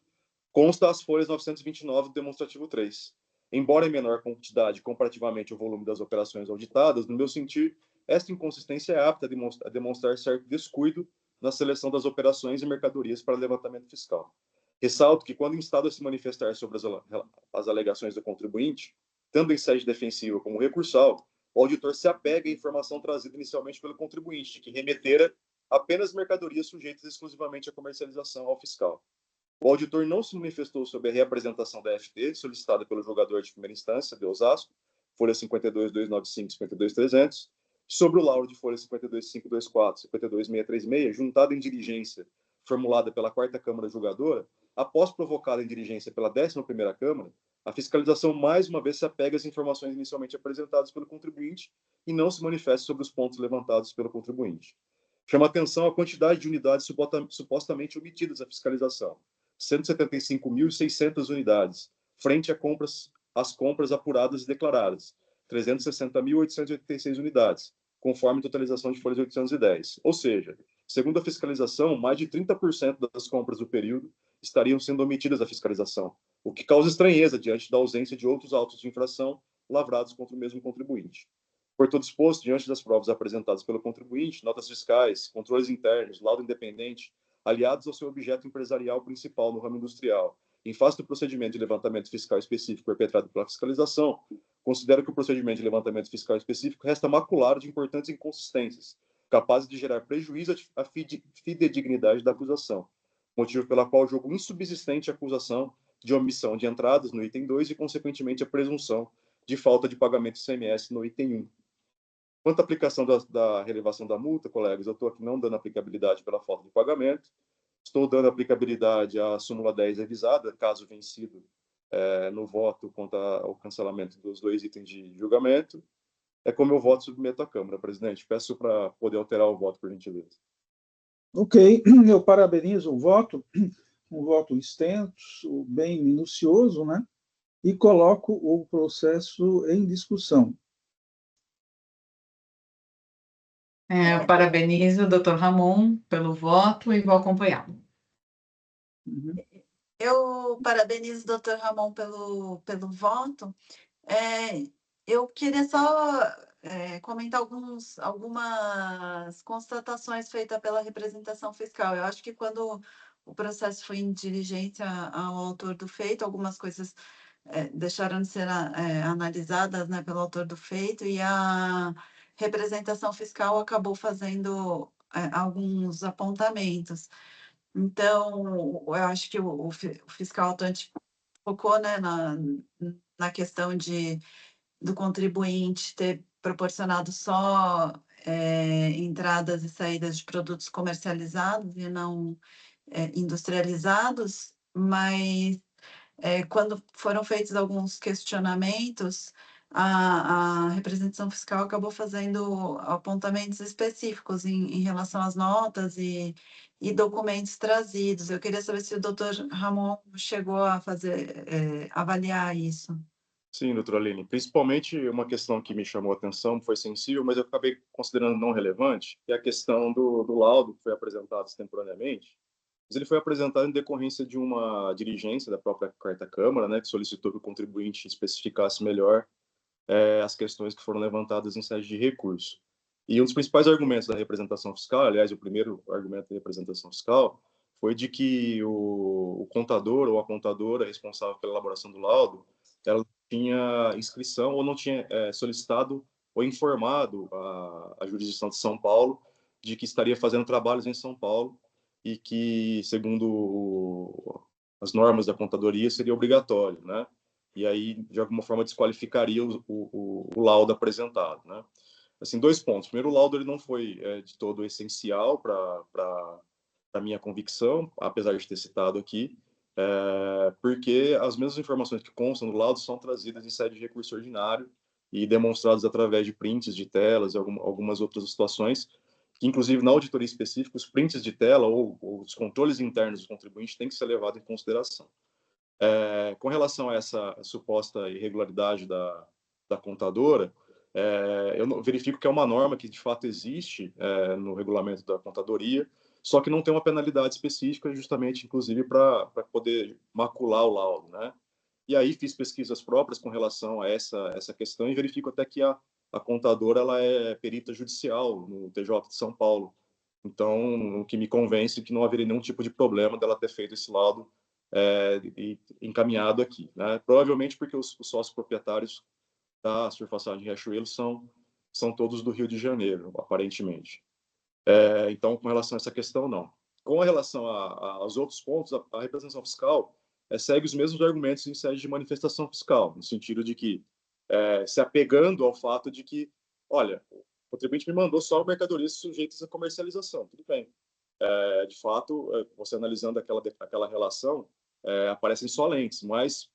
consta as folhas 929 do demonstrativo 3. Embora em menor quantidade comparativamente ao volume das operações auditadas, no meu sentir, esta inconsistência é apta a demonstrar certo descuido na seleção das operações e mercadorias para levantamento fiscal. Ressalto que, quando instado a se manifestar sobre as alegações do contribuinte, tanto em sede defensiva como recursal, o auditor se apega à informação trazida inicialmente pelo contribuinte, que remetera apenas mercadorias sujeitas exclusivamente à comercialização ao fiscal. O auditor não se manifestou sobre a reapresentação da FT, solicitada pelo julgador de primeira instância, de Osasco, folha 52.295 e 52.300, sobre o laudo de folha 52.524 e 52.636, juntado em diligência formulada pela 4ª Câmara Julgadora, após provocada em diligência pela 11ª Câmara, a fiscalização mais uma vez se apega às informações inicialmente apresentadas pelo contribuinte e não se manifesta sobre os pontos levantados pelo contribuinte. Chama atenção a quantidade de unidades supostamente omitidas à fiscalização, 175.600 unidades, frente às compras apuradas e declaradas, 360.886 unidades, conforme totalização de folhas 810. Ou seja, segundo a fiscalização, mais de 30% das compras do período estariam sendo omitidas da fiscalização, o que causa estranheza diante da ausência de outros autos de infração lavrados contra o mesmo contribuinte. Por todo exposto, diante das provas apresentadas pelo contribuinte, notas fiscais, controles internos, laudo independente, aliados ao seu objeto empresarial principal no ramo industrial, em face do procedimento de levantamento fiscal específico perpetrado pela fiscalização, considero que o procedimento de levantamento fiscal específico resta maculado de importantes inconsistências, capazes de gerar prejuízo à fidedignidade da acusação, motivo pela qual julgo insubsistente a acusação de omissão de entradas no item 2 e, consequentemente, a presunção de falta de pagamento de ICMS no item 1. Quanto à aplicação da relevação da multa, colegas, eu estou aqui não dando aplicabilidade pela falta de pagamento, estou dando aplicabilidade à súmula 10 revisada, caso vencido no voto quanto ao cancelamento dos 2 itens de julgamento. É como eu voto submeto à Câmara, presidente. Peço para poder alterar o voto, por gentileza. Ok, eu parabenizo o voto, um voto extenso, bem minucioso, né? E coloco o processo em discussão. Eu parabenizo o doutor Ramon pelo voto e vou acompanhá-lo. Eu parabenizo o doutor Ramon pelo voto. Eu queria só comentar algumas constatações feitas pela representação fiscal. Eu acho que quando o processo foi em diligência ao autor do feito, algumas coisas deixaram de ser analisadas, né, pelo autor do feito, e a representação fiscal acabou fazendo alguns apontamentos. Então, eu acho que o fiscal atuante focou, né, na questão do contribuinte ter proporcionado só entradas e saídas de produtos comercializados e não industrializados, mas quando foram feitos alguns questionamentos, a representação fiscal acabou fazendo apontamentos específicos em relação às notas e documentos trazidos. Eu queria saber se o doutor Ramon chegou a avaliar isso. Sim, doutora Aline. Principalmente uma questão que me chamou a atenção, foi sensível, mas eu acabei considerando não relevante, que é a questão do laudo que foi apresentado extemporaneamente. Mas ele foi apresentado em decorrência de uma diligência da própria Quarta Câmara, né, que solicitou que o contribuinte especificasse melhor as questões que foram levantadas em sede de recurso. E um dos principais argumentos da representação fiscal, aliás, o primeiro argumento da representação fiscal, foi de que o contador ou a contadora responsável pela elaboração do laudo, ela tinha inscrição ou não tinha solicitado ou informado a jurisdição de São Paulo de que estaria fazendo trabalhos em São Paulo e que, segundo as normas da contadoria, seria obrigatório, né? E aí, de alguma forma, desqualificaria o laudo apresentado, né? Assim, 2 pontos. Primeiro, o laudo ele não foi de todo essencial para a minha convicção, apesar de ter citado aqui, porque as mesmas informações que constam no laudo são trazidas em sede de recurso ordinário e demonstradas através de prints de telas e algumas outras situações, que, inclusive, na auditoria específica, os prints de tela ou os controles internos do contribuinte têm que ser levados em consideração. Com relação a essa suposta irregularidade da contadora, eu verifico que é uma norma que, de fato, existe no regulamento da contadoria, só que não tem uma penalidade específica, justamente, inclusive, para poder macular o laudo, né? E aí fiz pesquisas próprias com relação a essa questão e verifico até que a contadora ela é perita judicial no TJ de São Paulo. Então, o que me convence que não haveria nenhum tipo de problema dela ter feito esse laudo e encaminhado aqui, né? Provavelmente porque os sócios proprietários da Surfaçagem Riachuelo são todos do Rio de Janeiro, aparentemente. Então, com relação a essa questão, não. Com relação aos outros pontos, a representação fiscal segue os mesmos argumentos em sede de manifestação fiscal, no sentido de que, se apegando ao fato de que, olha, o contribuinte me mandou só mercadorias sujeitas à comercialização, tudo bem. De fato, você analisando aquela relação, aparecem só lentes, mas,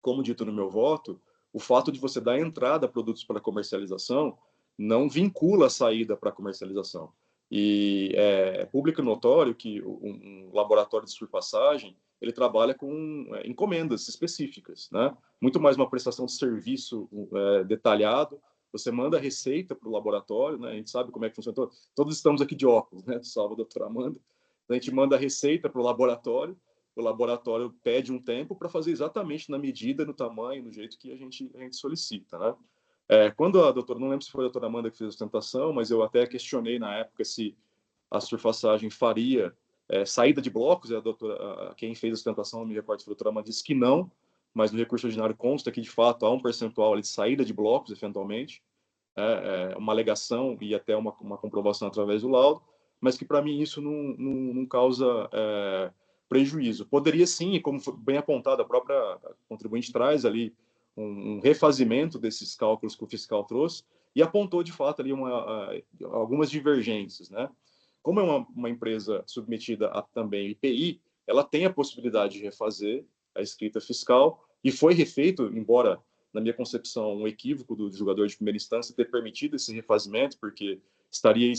como dito no meu voto, o fato de você dar entrada a produtos para comercialização não vincula a saída para comercialização. E é público e notório que um laboratório de surfaçagem ele trabalha com encomendas específicas, né? Muito mais uma prestação de serviço detalhado. Você manda a receita para o laboratório, né? A gente sabe como é que funciona. Todos estamos aqui de óculos, né? Salve a doutora Amanda. A gente manda a receita para o laboratório pede um tempo para fazer exatamente na medida, no tamanho, no jeito que a gente solicita, né? Quando a doutora, não lembro se foi a doutora Amanda que fez a sustentação, mas eu até questionei na época se a surfaçagem faria saída de blocos, quem fez a sustentação, não me recordo se a doutora Amanda disse que não, mas no recurso ordinário consta que, de fato, há um percentual ali de saída de blocos, eventualmente, uma alegação e até uma comprovação através do laudo, mas que, para mim, isso não causa prejuízo. Poderia sim, como foi bem apontado, a própria contribuinte traz ali um refazimento desses cálculos que o fiscal trouxe e apontou, de fato, ali algumas divergências, né? Como é uma empresa submetida a também IPI, ela tem a possibilidade de refazer a escrita fiscal e foi refeito, embora, na minha concepção, um equívoco do julgador de primeira instância ter permitido esse refazimento, porque estaria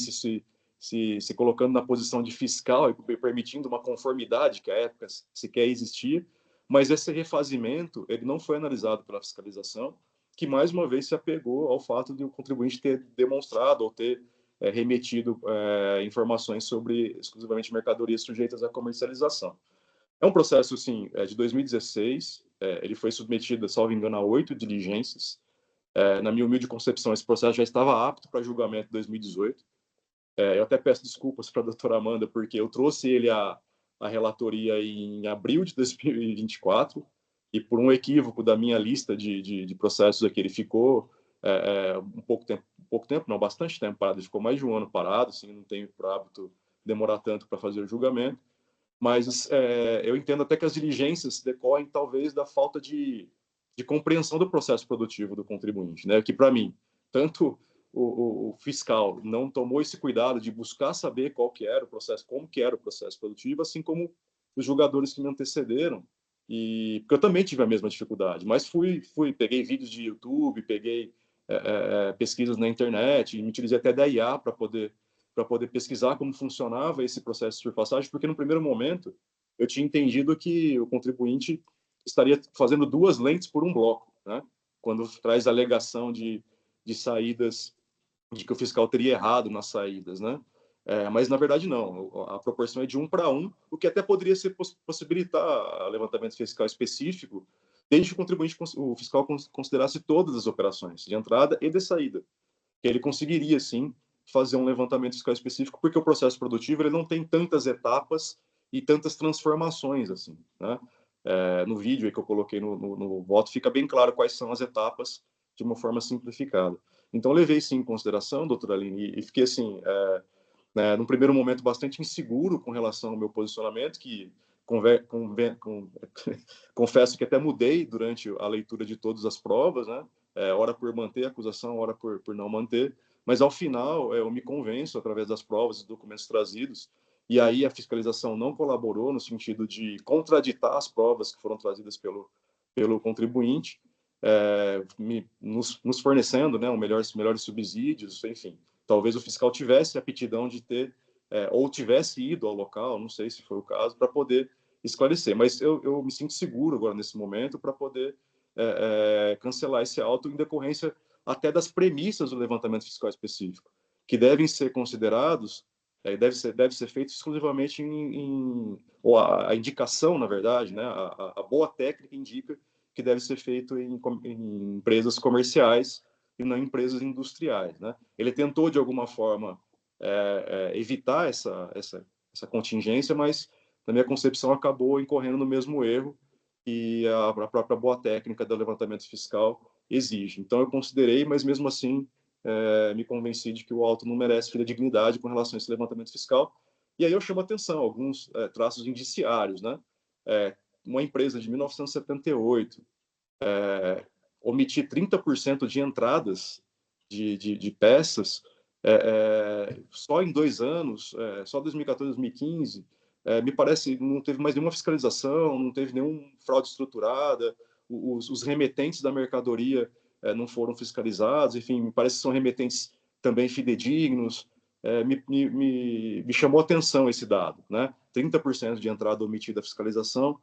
se colocando na posição de fiscal e permitindo uma conformidade que à época sequer existia, mas esse refazimento ele não foi analisado pela fiscalização, que mais uma vez se apegou ao fato de o contribuinte ter demonstrado ou ter remetido informações sobre exclusivamente mercadorias sujeitas à comercialização. É um processo, sim, de 2016, ele foi submetido, salvo engano, a 8 diligências. Na minha humilde concepção, esse processo já estava apto para julgamento em 2018. Eu até peço desculpas para a doutora Amanda, porque eu trouxe ele à relatoria em abril de 2024, e por um equívoco da minha lista de processos aqui, ele ficou bastante tempo parado, ele ficou mais de um ano parado, assim, não tenho por hábito demorar tanto para fazer o julgamento, mas eu entendo até que as diligências decorrem talvez da falta de compreensão do processo produtivo do contribuinte, né? Que para mim, tanto o fiscal não tomou esse cuidado de buscar saber qual que era o processo, como que era o processo produtivo, assim como os julgadores que me antecederam porque eu também tive a mesma dificuldade, mas peguei vídeos de YouTube, peguei pesquisas na internet, e me utilizei até da IA para poder pesquisar como funcionava esse processo de surfaçagem, porque no primeiro momento eu tinha entendido que o contribuinte estaria fazendo 2 lentes por um bloco, né? Quando traz a alegação de saídas, de que o fiscal teria errado nas saídas, né? Mas, na verdade, não. A proporção é de 1 para 1, o que até poderia possibilitar levantamento fiscal específico, desde que o fiscal considerasse todas as operações, de entrada e de saída. Que ele conseguiria, sim, fazer um levantamento fiscal específico, porque o processo produtivo ele não tem tantas etapas e tantas transformações assim, né? No vídeo aí que eu coloquei no voto, fica bem claro quais são as etapas de uma forma simplificada. Então, eu levei, sim, em consideração, doutora Aline, e fiquei, assim, num primeiro momento, bastante inseguro com relação ao meu posicionamento, que confesso que até mudei durante a leitura de todas as provas, né? Ora por manter a acusação, ora por não manter, mas ao final eu me convenço através das provas e documentos trazidos, e aí a fiscalização não colaborou no sentido de contraditar as provas que foram trazidas pelo contribuinte, nos fornecendo, né, melhores subsídios, enfim. Talvez o fiscal tivesse a aptidão de ter, ou tivesse ido ao local, não sei se foi o caso, para poder esclarecer, mas eu me sinto seguro agora nesse momento para poder cancelar esse auto em decorrência até das premissas do levantamento fiscal específico, que devem ser considerados, deve ser feito exclusivamente ou a indicação, na verdade, né, a boa técnica indica que deve ser feito em empresas comerciais e não em empresas industriais, né? Ele tentou, de alguma forma, evitar essa contingência, mas, na minha concepção, acabou incorrendo no mesmo erro que a própria boa técnica do levantamento fiscal exige. Então, eu considerei, mas, mesmo assim, me convenci de que o auto não merece fidedignidade com relação a esse levantamento fiscal. E aí eu chamo a atenção, alguns traços indiciários, né? Uma empresa de 1978 omitir 30% de entradas de peças só em 2 anos, só 2014, 2015, me parece não teve mais nenhuma fiscalização, não teve nenhuma fraude estruturada, os remetentes da mercadoria não foram fiscalizados, enfim, me parece que são remetentes também fidedignos. Me chamou a atenção esse dado, né? 30% de entrada omitida da fiscalização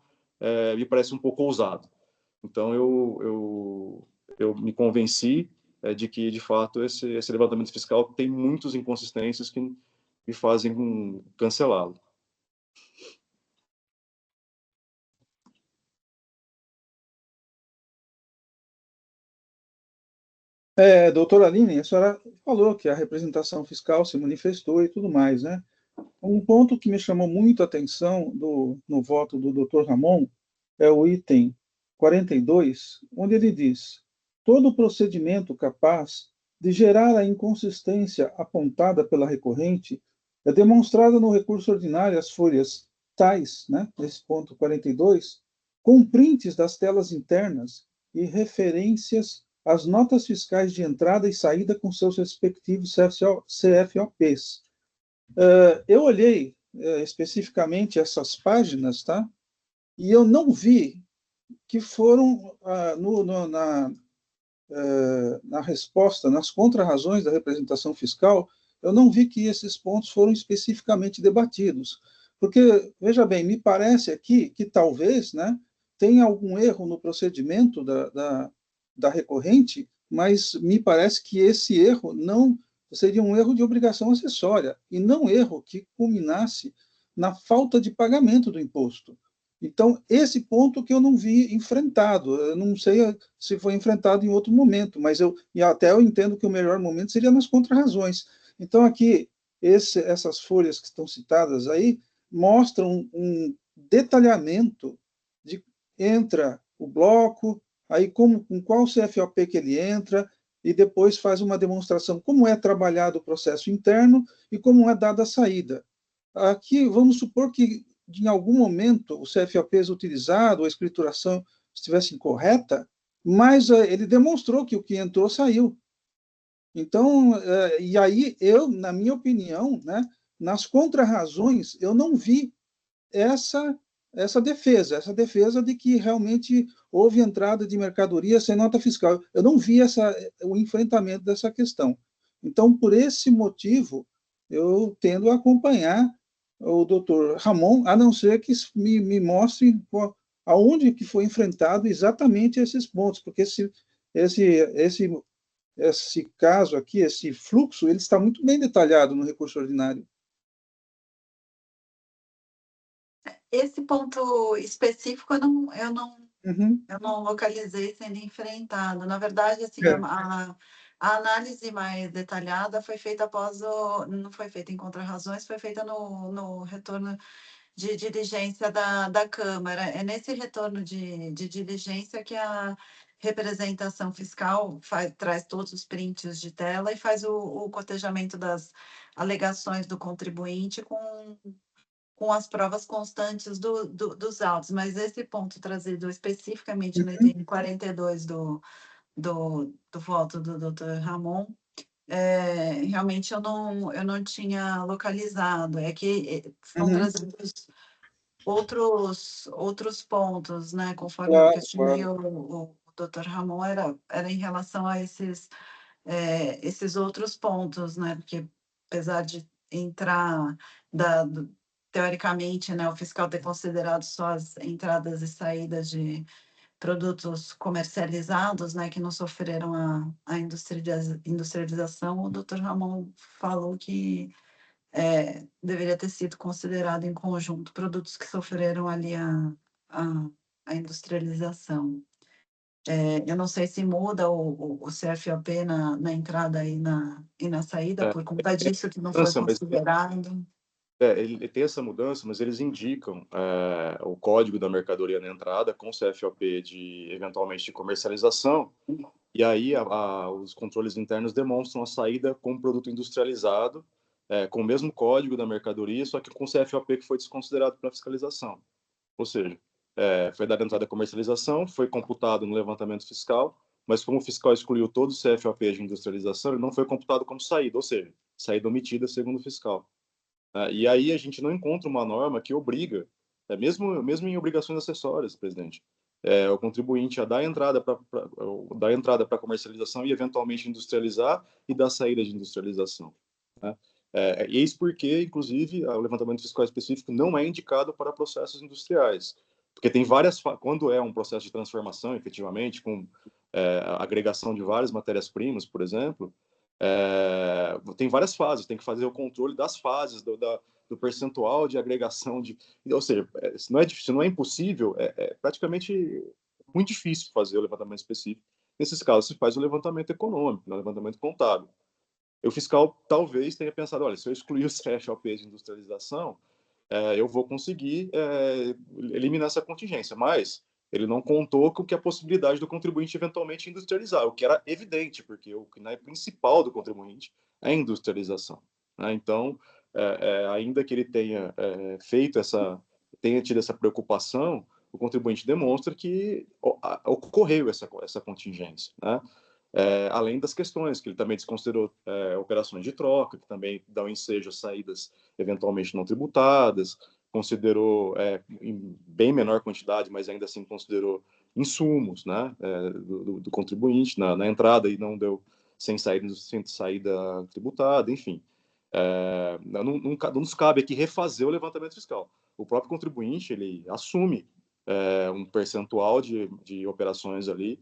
me parece um pouco ousado. Então, eu me convenci de que, de fato, esse levantamento fiscal tem muitas inconsistências que me fazem cancelá-lo. Doutora Aline, a senhora falou que a representação fiscal se manifestou e tudo mais, né? Um ponto que me chamou muito a atenção no voto do doutor Ramon é o item 42, onde ele diz: todo procedimento capaz de gerar a inconsistência apontada pela recorrente é demonstrado no recurso ordinário às folhas tais, né, nesse ponto 42, com prints das telas internas e referências às notas fiscais de entrada e saída com seus respectivos CFOPs. Eu olhei especificamente essas páginas, tá? E eu não vi que foram na resposta, nas contrarrazões da representação fiscal, eu não vi que esses pontos foram especificamente debatidos. Porque, veja bem, me parece aqui que talvez, né, tenha algum erro no procedimento da recorrente, mas me parece que esse erro não seria um erro de obrigação acessória, e não erro que culminasse na falta de pagamento do imposto. Então, esse ponto que eu não vi enfrentado, eu não sei se foi enfrentado em outro momento, mas até eu entendo que o melhor momento seria nas contrarrazões. Então, aqui, essas folhas que estão citadas aí mostram um detalhamento de entra o bloco, aí com qual CFOP que ele entra, e depois faz uma demonstração como é trabalhado o processo interno e como é dada a saída. Aqui, vamos supor que, em algum momento, o CFOP utilizado, a escrituração estivesse incorreta, mas ele demonstrou que o que entrou saiu. Então, e aí, na minha opinião, né, nas contrarrazões, eu não vi essa essa defesa de que realmente houve entrada de mercadoria sem nota fiscal. Eu não vi o enfrentamento dessa questão. Então, por esse motivo, eu tendo a acompanhar o doutor Ramon, a não ser que me mostre aonde que foi enfrentado exatamente esses pontos, porque esse caso aqui, esse fluxo, ele está muito bem detalhado no recurso ordinário. Esse ponto específico Uhum. eu não localizei sendo enfrentado. Na verdade, assim, a análise mais detalhada foi feita não foi feita em contrarrazões, foi feita no retorno de diligência da Câmara. É nesse retorno de diligência que a representação fiscal traz todos os prints de tela e faz o cotejamento das alegações do contribuinte com as provas constantes dos autos. Mas esse ponto trazido especificamente no item 42 do voto do doutor Ramon, realmente eu não tinha localizado. É que são trazidos outros pontos, né? Conforme eu questionei o doutor Ramon, era em relação a esses outros pontos, né? Porque apesar de entrar teoricamente, né, o fiscal ter considerado só as entradas e saídas de produtos comercializados, né, que não sofreram a industrialização, o doutor Ramon falou que deveria ter sido considerado em conjunto produtos que sofreram ali a industrialização. Eu não sei se muda o CFOP na entrada e na saída, por conta disso que não foi considerado. Ele tem essa mudança, mas eles indicam o código da mercadoria na entrada com o CFOP eventualmente de comercialização, e aí os controles internos demonstram a saída com produto industrializado, com o mesmo código da mercadoria, só que com o CFOP que foi desconsiderado pela fiscalização. Ou seja, foi dada entrada à comercialização, foi computado no levantamento fiscal, mas como o fiscal excluiu todos os CFOP de industrialização, ele não foi computado como saída, ou seja, saída omitida segundo o fiscal. E aí a gente não encontra uma norma que obriga, mesmo em obrigações acessórias, presidente, o contribuinte a dar entrada para comercialização e eventualmente industrializar e dar saída de industrialização. Né? Eis porque, inclusive, o levantamento fiscal específico não é indicado para processos industriais, porque tem quando é um processo de transformação, efetivamente, com agregação de várias matérias-primas, por exemplo, tem várias fases, tem que fazer o controle das fases, do percentual de agregação, ou seja, se não é impossível, praticamente muito difícil fazer o levantamento específico. Nesses casos, se faz o levantamento econômico, o levantamento contábil. O fiscal talvez tenha pensado, olha, se eu excluir os CFOP de industrialização, eu vou conseguir eliminar essa contingência, mas ele não contou com que a possibilidade do contribuinte eventualmente industrializar, o que era evidente, porque o que é principal do contribuinte é a industrialização. Né? Então, ainda que ele tenha tido essa preocupação, o contribuinte demonstra que ocorreu essa contingência. Né? Além das questões que ele também desconsiderou operações de troca, que também dão ensejo a saídas eventualmente não tributadas, considerou em bem menor quantidade, mas ainda assim considerou insumos, né, do contribuinte na entrada e não deu sem saída tributada, enfim. Não nos cabe aqui refazer o levantamento fiscal. O próprio contribuinte, ele assume um percentual de operações ali,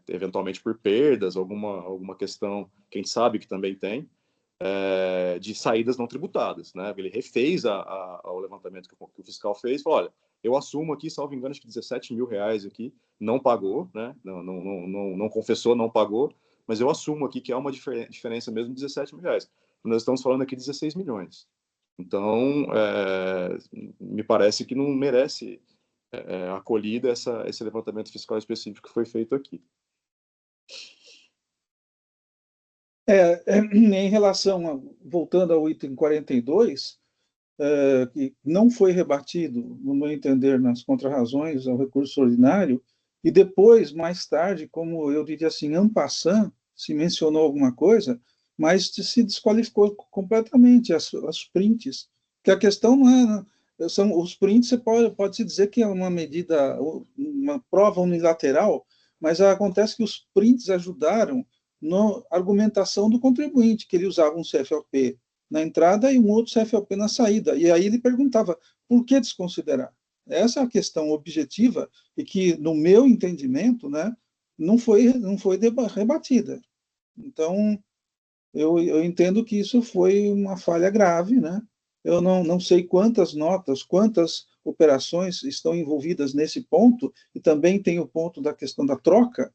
eventualmente por perdas, alguma questão, quem sabe que também tem, de saídas não tributadas. Né? Ele refez o levantamento que o fiscal fez, falou, olha, eu assumo aqui, salvo engano, acho que R$17 mil aqui, não pagou, né? não confessou, não pagou, mas eu assumo aqui que há uma diferença mesmo de R$17 mil. Nós estamos falando aqui de 16 milhões. Então, me parece que não merece acolhida esse levantamento fiscal específico que foi feito aqui. Em relação, voltando ao item 42, que não foi rebatido, no meu entender, nas contrarrazões ao recurso ordinário, e depois, mais tarde, como eu diria assim, en passant, se mencionou alguma coisa, mas se desqualificou completamente as prints, que a questão os prints, pode-se dizer que é uma medida, uma prova unilateral, mas acontece que os prints ajudaram na argumentação do contribuinte, que ele usava um CFLP na entrada e um outro CFLP na saída. E aí ele perguntava, por que desconsiderar? Essa é a questão objetiva e que, no meu entendimento, né, não foi rebatida. Então, eu entendo que isso foi uma falha grave, né? Eu não sei quantas notas, quantas operações estão envolvidas nesse ponto, e também tem o ponto da questão da troca,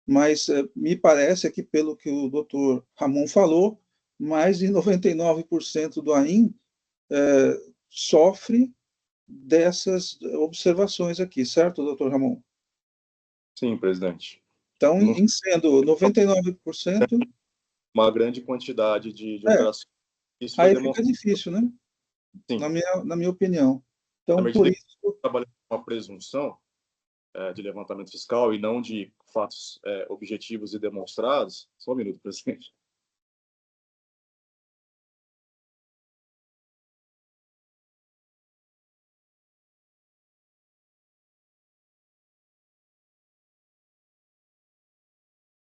mas me parece que, pelo que o doutor Ramon falou, mais de 99% do AIM sofre dessas observações aqui, certo, doutor Ramon? Sim, presidente. Então, Não em sendo 99%, uma grande quantidade de operações. Isso foi aí fica demonstrado. difícil, né? Sim. Na minha opinião. Na Então, medida por que isso... trabalhamos com uma presunção de levantamento fiscal e não de fatos objetivos e demonstrados. Só um minuto, presidente.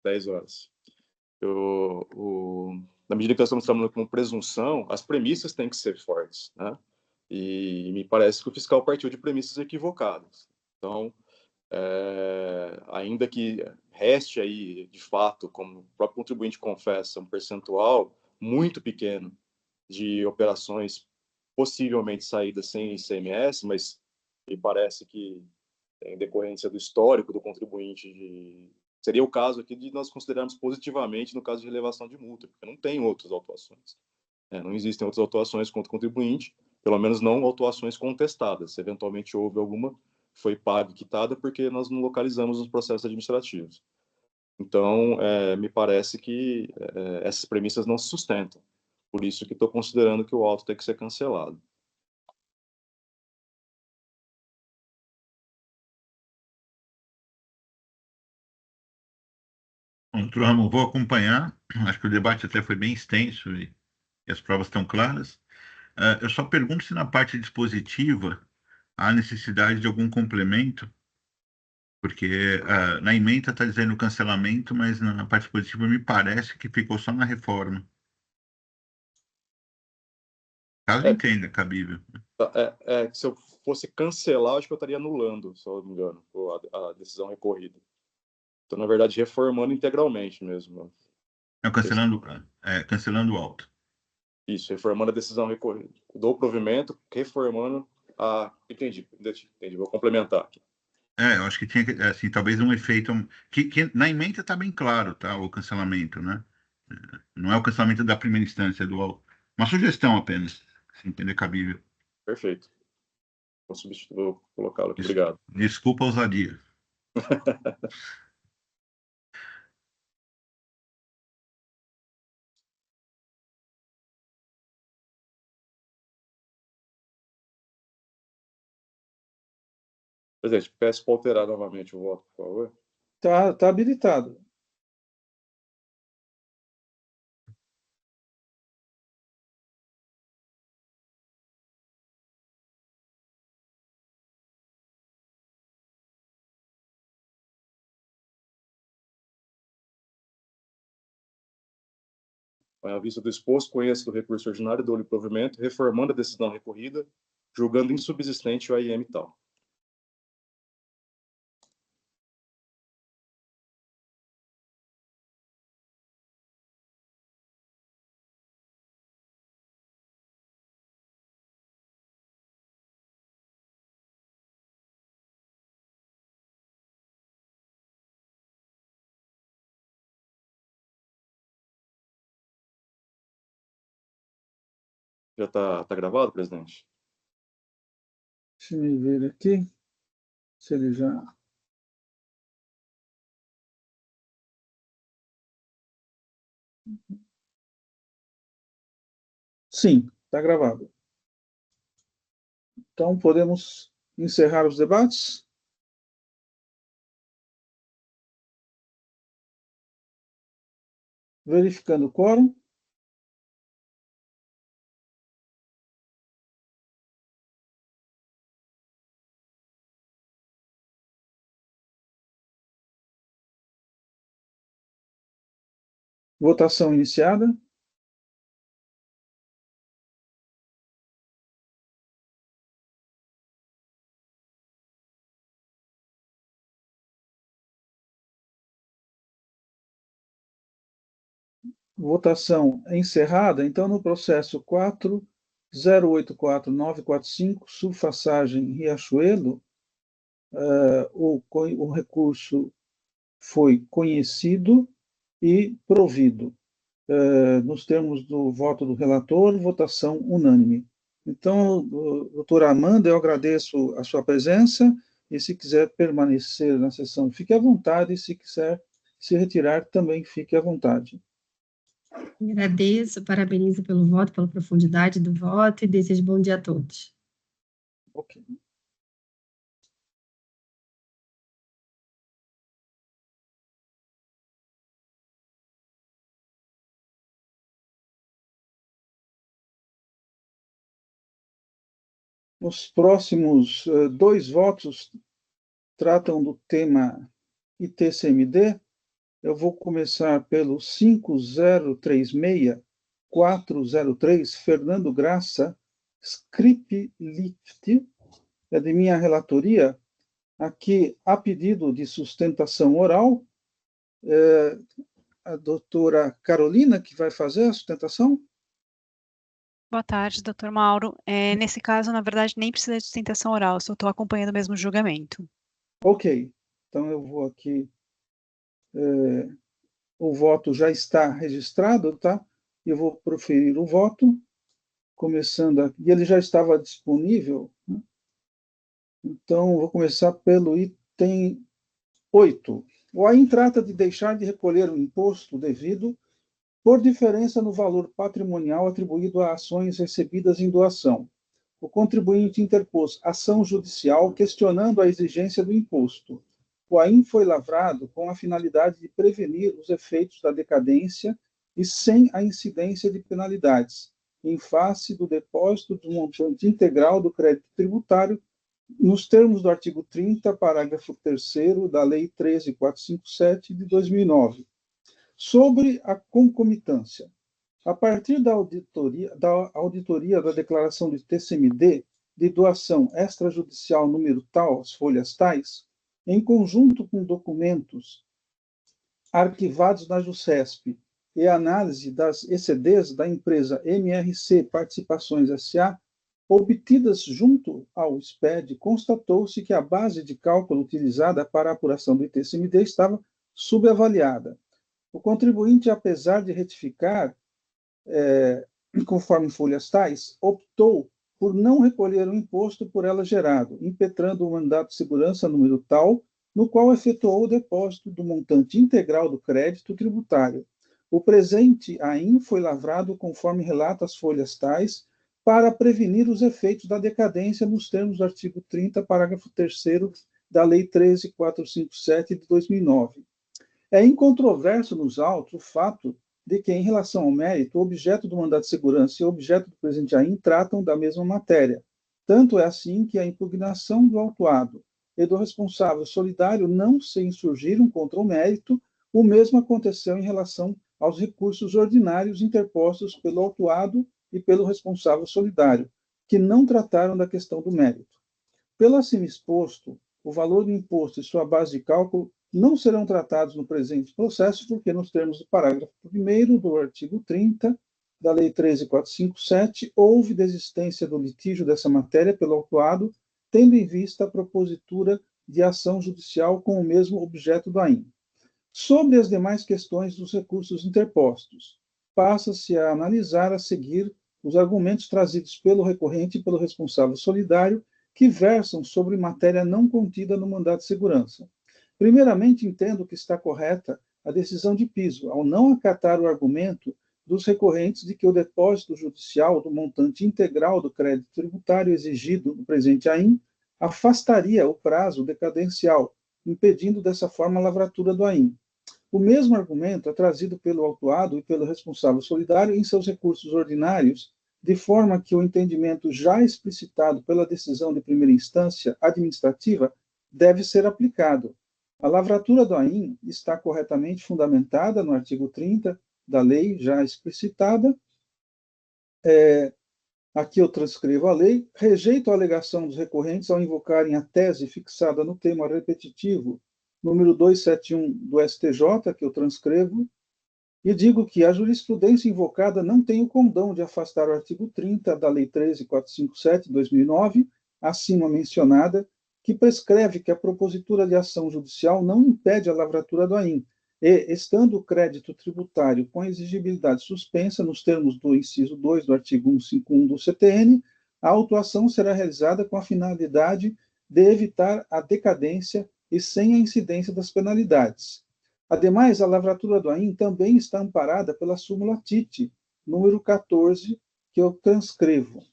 Dez horas. Na medida que nós estamos trabalhando com presunção, as premissas têm que ser fortes, né? E me parece que o fiscal partiu de premissas equivocadas. Então, ainda que reste aí, de fato, como o próprio contribuinte confessa, um percentual muito pequeno de operações possivelmente saídas sem ICMS, mas me parece que, em decorrência do histórico do contribuinte, seria o caso aqui de nós considerarmos positivamente no caso de relevação de multa, porque não tem outras autuações. Não existem outras autuações contra o contribuinte, pelo menos não autuações contestadas. Se eventualmente houve alguma, foi paga e quitada porque nós não localizamos os processos administrativos. Então, me parece que essas premissas não se sustentam. Por isso que estou considerando que o auto tem que ser cancelado. Doutor Ramon, vou acompanhar. Acho que o debate até foi bem extenso e as provas estão claras. Eu só pergunto se na parte dispositiva há necessidade de algum complemento, porque na ementa está dizendo cancelamento, mas na parte dispositiva me parece que ficou só na reforma. Caso entenda, cabível. Se eu fosse cancelar, acho que eu estaria anulando, se eu não me engano, a decisão recorrida. Então, na verdade, reformando integralmente mesmo. Cancelando o auto. Isso, reformando a decisão recorrida. Do provimento, reformando a... Entendi, vou complementar aqui. Eu acho que tinha que, assim, talvez um efeito que na ementa está bem claro, tá? O cancelamento, né? Não é o cancelamento da primeira instância do uma sugestão apenas, se entender cabível. Perfeito. Vou colocá-lo aqui. Obrigado. Desculpa a ousadia. Presidente, peço para alterar novamente o voto, por favor. Tá habilitado. À vista do exposto, conheço do recurso ordinário, dou-lhe provimento, reformando a decisão recorrida, julgando insubsistente o AIM tal. Já está gravado, presidente? Deixa eu ver aqui se ele já... Sim, está gravado. Então, podemos encerrar os debates? Verificando o quórum. Votação iniciada. Votação encerrada. Então, no processo 4084945, subfassagem Riachuelo, o recurso foi conhecido e provido. Nos termos do voto do relator, votação unânime. Então, doutora Amanda, eu agradeço a sua presença, e se quiser permanecer na sessão, fique à vontade, e se quiser se retirar, também fique à vontade. Agradeço, parabenizo pelo voto, pela profundidade do voto e desejo bom dia a todos. Ok. Os próximos dois votos tratam do tema ITCMD. Eu vou começar pelo 5036-403, Fernando Graça, Scriplift, é de minha relatoria. Aqui, a pedido de sustentação oral, a doutora Carolina, que vai fazer a sustentação. Boa tarde, doutor Mauro. Nesse caso, na verdade, nem precisa de sustentação oral, só estou acompanhando mesmo o julgamento. Ok, então eu vou aqui, o voto já está registrado, tá? Eu vou proferir o voto, começando aqui, e ele já estava disponível, né? Então, vou começar pelo item 8. O AIN trata de deixar de recolher o imposto devido por diferença no valor patrimonial atribuído a ações recebidas em doação. O contribuinte interpôs ação judicial questionando a exigência do imposto. O AIN foi lavrado com a finalidade de prevenir os efeitos da decadência e sem a incidência de penalidades, em face do depósito do montante integral do crédito tributário, nos termos do artigo 30, parágrafo 3º da Lei 13.457 de 2009. Sobre a concomitância, a partir da auditoria da declaração de TCMD de doação extrajudicial número tal, as folhas tais, em conjunto com documentos arquivados na JUSESP e análise das ECDs da empresa MRC Participações S.A., obtidas junto ao SPED, constatou-se que a base de cálculo utilizada para a apuração do ITCMD estava subavaliada. O contribuinte, apesar de retificar, conforme folhas tais, optou por não recolher o imposto por ela gerado, impetrando o mandato de segurança número tal, no qual efetuou o depósito do montante integral do crédito tributário. O presente AIN foi lavrado conforme relata as folhas tais, para prevenir os efeitos da decadência nos termos do artigo 30, parágrafo 3º da Lei 13.457 de 2009. É incontroverso nos autos o fato de que, em relação ao mérito, o objeto do mandato de segurança e o objeto do presente AIN tratam da mesma matéria. Tanto é assim que a impugnação do autuado e do responsável solidário não se insurgiram contra o mérito. O mesmo aconteceu em relação aos recursos ordinários interpostos pelo autuado e pelo responsável solidário, que não trataram da questão do mérito. Pelo acima exposto, o valor do imposto e sua base de cálculo não serão tratados no presente processo, porque, nos termos do parágrafo 1º do artigo 30 da Lei 13.457, houve desistência do litígio dessa matéria pelo autuado, tendo em vista a propositura de ação judicial com o mesmo objeto do AIN. Sobre as demais questões dos recursos interpostos, passa-se a analisar a seguir os argumentos trazidos pelo recorrente e pelo responsável solidário, que versam sobre matéria não contida no mandato de segurança. Primeiramente, entendo que está correta a decisão de piso, ao não acatar o argumento dos recorrentes de que o depósito judicial do montante integral do crédito tributário exigido no presente AIN afastaria o prazo decadencial, impedindo dessa forma a lavratura do AIN. O mesmo argumento é trazido pelo autuado e pelo responsável solidário em seus recursos ordinários, de forma que o entendimento já explicitado pela decisão de primeira instância administrativa deve ser aplicado. A lavratura do AIN está corretamente fundamentada no artigo 30 da lei já explicitada. Aqui eu transcrevo a lei. Rejeito a alegação dos recorrentes ao invocarem a tese fixada no tema repetitivo número 271 do STJ, que eu transcrevo, e digo que a jurisprudência invocada não tem o condão de afastar o artigo 30 da Lei 13.457, de 2009, acima mencionada, que prescreve que a propositura de ação judicial não impede a lavratura do AIM, e, estando o crédito tributário com a exigibilidade suspensa nos termos do inciso 2 do artigo 151 do CTN, a autuação será realizada com a finalidade de evitar a decadência e sem a incidência das penalidades. Ademais, a lavratura do AIM também está amparada pela súmula TIT, número 14, que eu transcrevo.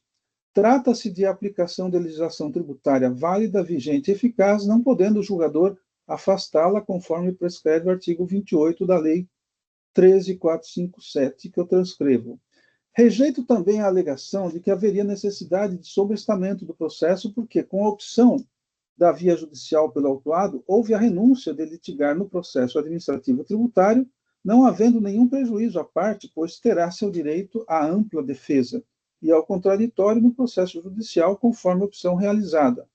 Trata-se de aplicação de legislação tributária válida, vigente e eficaz, não podendo o julgador afastá-la conforme prescreve o artigo 28 da Lei 13.457, que eu transcrevo. Rejeito também a alegação de que haveria necessidade de sobrestamento do processo, porque, com a opção da via judicial pelo autuado, houve a renúncia de litigar no processo administrativo tributário, não havendo nenhum prejuízo à parte, pois terá seu direito à ampla defesa e ao contraditório no processo judicial, conforme a opção realizada.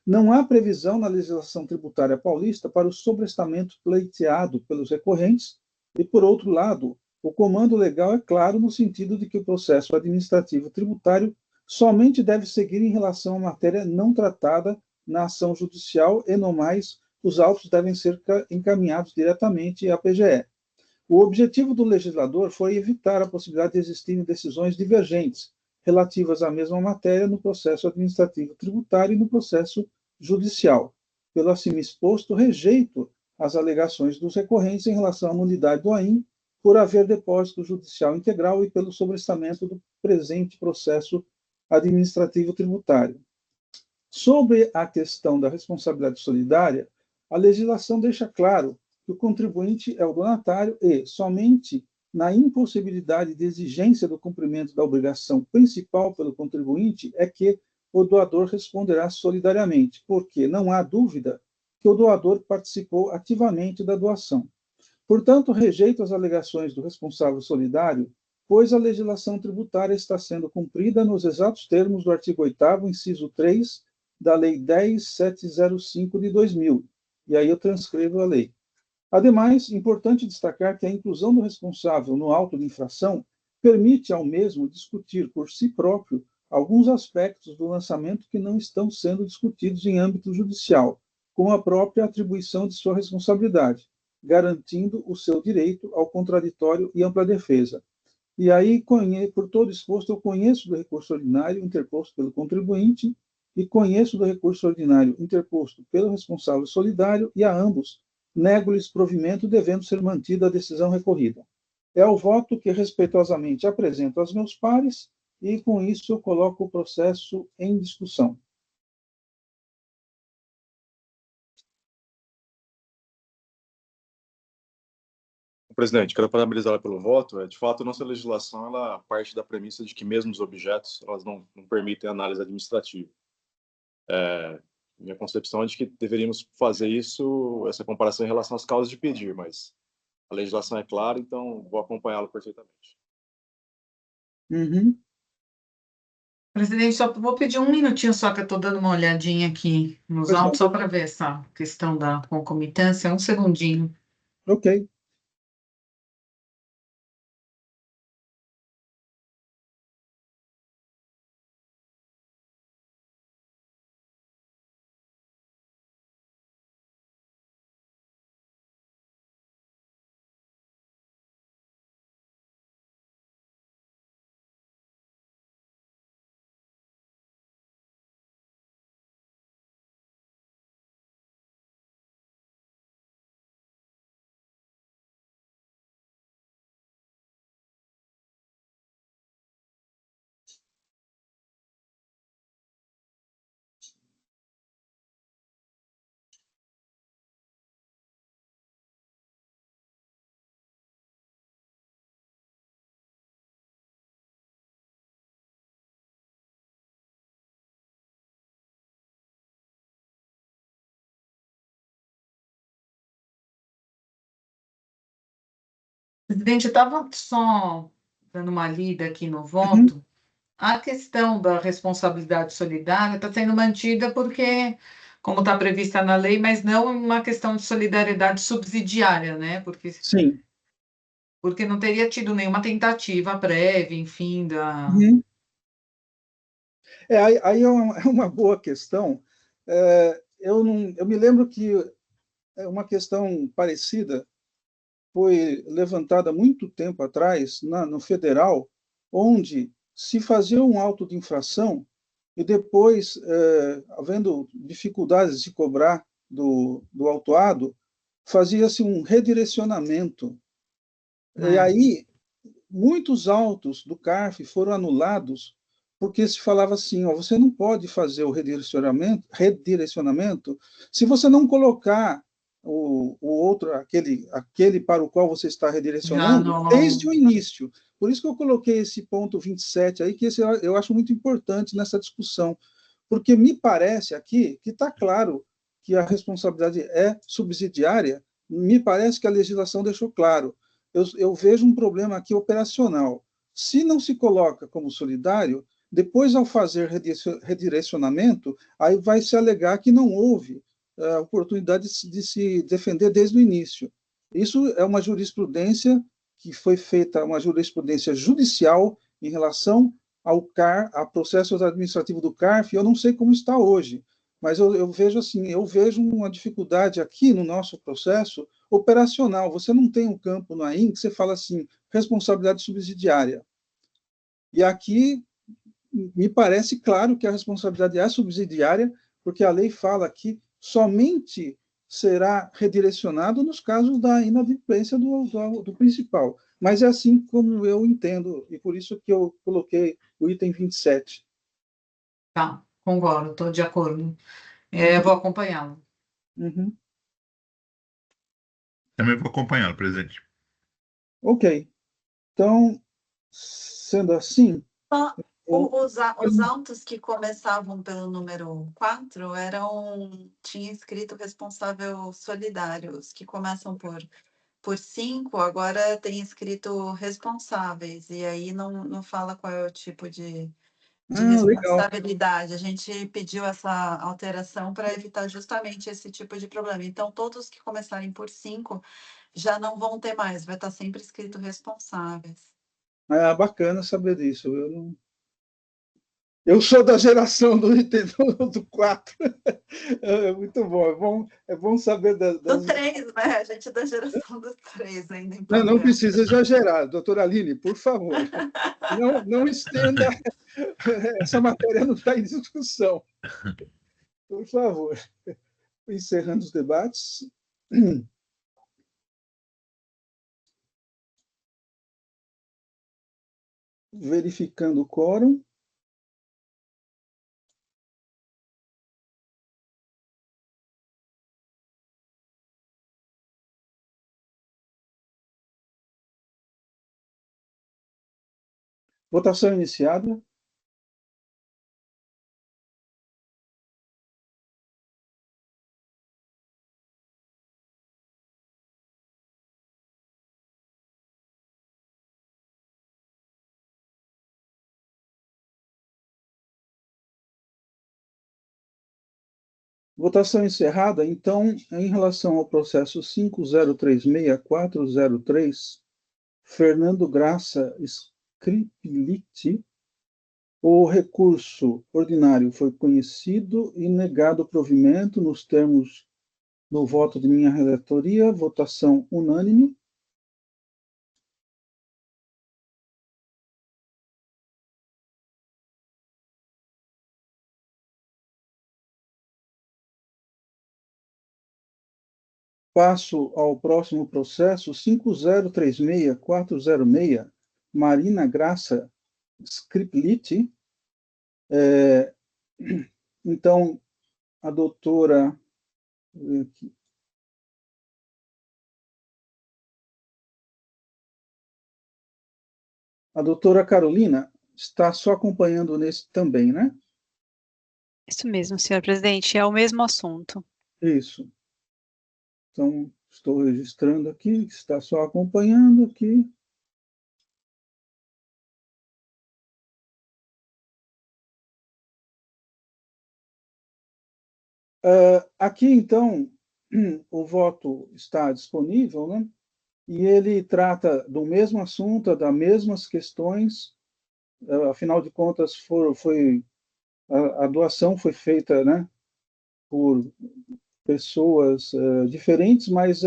Não há previsão na legislação tributária paulista para o sobrestamento pleiteado pelos recorrentes, e, por outro lado, o comando legal é claro no sentido de que o processo administrativo tributário somente deve seguir em relação à matéria não tratada na ação judicial e, no mais, os autos devem ser encaminhados diretamente à PGE. O objetivo do legislador foi evitar a possibilidade de existirem decisões divergentes relativas à mesma matéria no processo administrativo tributário e no processo judicial. Pelo acima exposto, rejeito as alegações dos recorrentes em relação à nulidade do AIM por haver depósito judicial integral e pelo sobrestamento do presente processo administrativo tributário. Sobre a questão da responsabilidade solidária, a legislação deixa claro que o contribuinte é o donatário e, somente na impossibilidade de exigência do cumprimento da obrigação principal pelo contribuinte, é que o doador responderá solidariamente, porque não há dúvida que o doador participou ativamente da doação. Portanto, rejeito as alegações do responsável solidário, pois a legislação tributária está sendo cumprida nos exatos termos do artigo 8º, inciso 3, da Lei 10.705 de 2000. E aí eu transcrevo a lei. Ademais, importante destacar que a inclusão do responsável no auto de infração permite ao mesmo discutir por si próprio alguns aspectos do lançamento que não estão sendo discutidos em âmbito judicial, com a própria atribuição de sua responsabilidade, garantindo o seu direito ao contraditório e ampla defesa. E aí, por todo exposto, eu conheço do recurso ordinário interposto pelo contribuinte e conheço do recurso ordinário interposto pelo responsável solidário e a ambos nego-lhes provimento, devendo ser mantida a decisão recorrida. É o voto que respeitosamente apresento aos meus pares e, com isso, eu coloco o processo em discussão. Presidente, quero parabenizá-la pelo voto. De fato, nossa legislação ela parte da premissa de que mesmo os objetos elas não permitem análise administrativa. Minha concepção é de que deveríamos fazer essa comparação em relação às causas de pedir, mas a legislação é clara, então vou acompanhá-lo perfeitamente. Uhum. Presidente, só vou pedir um minutinho só que eu estou dando uma olhadinha aqui nos Pois autos, não. só para ver essa questão da concomitância. Um segundinho. Ok. Presidente, eu estava só dando uma lida aqui no voto. A questão da responsabilidade solidária está sendo mantida porque, como está prevista na lei, mas não uma questão de solidariedade subsidiária, né? Sim. Porque não teria tido nenhuma tentativa prévia, enfim, da... Aí é uma boa questão. Eu me lembro que uma questão parecida foi levantada há muito tempo atrás, no federal, onde se fazia um auto de infração e depois, havendo dificuldades de cobrar do autuado, fazia-se um redirecionamento. E aí, muitos autos do CARF foram anulados porque se falava assim, ó, você não pode fazer o redirecionamento se você não colocar o outro, aquele para o qual você está redirecionando, desde o início. Por isso que eu coloquei esse ponto 27 aí, que eu acho muito importante nessa discussão, porque me parece aqui que está claro que a responsabilidade é subsidiária, me parece que a legislação deixou claro. Eu vejo um problema aqui operacional. Se não se coloca como solidário, depois, ao fazer redirecionamento, aí vai se alegar que não houve a oportunidade de se defender desde o início. Isso é uma jurisprudência que foi feita, uma jurisprudência judicial em relação a processos administrativos do CARF. Eu não sei como está hoje, mas eu vejo assim, eu vejo uma dificuldade aqui no nosso processo operacional. Você não tem um campo no AIM que você fala assim, responsabilidade subsidiária. E aqui me parece claro que a responsabilidade é subsidiária, porque a lei fala que somente será redirecionado nos casos da inadimplência do principal. Mas é assim como eu entendo, e por isso que eu coloquei o item 27. Tá, concordo, estou de acordo. Vou acompanhá-lo. Também vou acompanhá-lo, presidente. Ok. Então, sendo assim... Os autos que começavam pelo número 4 tinha escrito responsável solidário. Os que começam por 5, agora tem escrito responsáveis, e aí não fala qual é o tipo de responsabilidade. Legal. A gente pediu essa alteração para evitar justamente esse tipo de problema. Então, todos que começarem por 5 já não vão ter mais, vai estar sempre escrito responsáveis. Bacana saber disso. Eu sou da geração do 4. Muito bom. É bom saber do 3, né? A gente é da geração do 3 ainda. Não precisa exagerar, doutora Aline, por favor. Não estenda. Essa matéria não está em discussão. Por favor. Encerrando os debates. Verificando o quórum. Votação iniciada. Votação encerrada. Então, em relação ao processo 5036.403, Fernando Graça Scriplit, o recurso ordinário foi conhecido e negado provimento nos termos do voto de minha relatoria, votação unânime. Passo ao próximo processo, 5036.406, Marina Graça Scriplit. Então, a doutora... A doutora Carolina está só acompanhando nesse também, né? Isso mesmo, senhor presidente, é o mesmo assunto. Isso. Então, Estou registrando aqui, está só acompanhando aqui. Aqui, então, o voto está disponível, né? E ele trata do mesmo assunto, das mesmas questões, afinal de contas, a doação foi feita, né, por pessoas diferentes, mas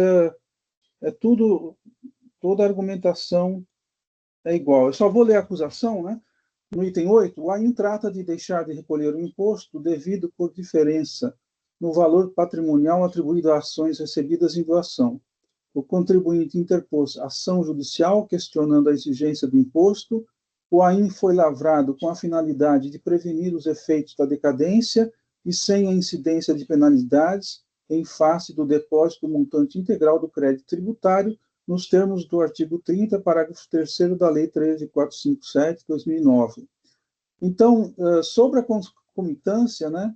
toda a argumentação é igual. Eu só vou ler a acusação, né? No item 8, o AIN trata de deixar de recolher o imposto devido por diferença no valor patrimonial atribuído a ações recebidas em doação. O contribuinte interpôs ação judicial questionando a exigência do imposto. O AIN foi lavrado com a finalidade de prevenir os efeitos da decadência e sem a incidência de penalidades em face do depósito do montante integral do crédito tributário, nos termos do artigo 30, parágrafo 3º da Lei 13.457, 2009. Então, sobre a concomitância, né,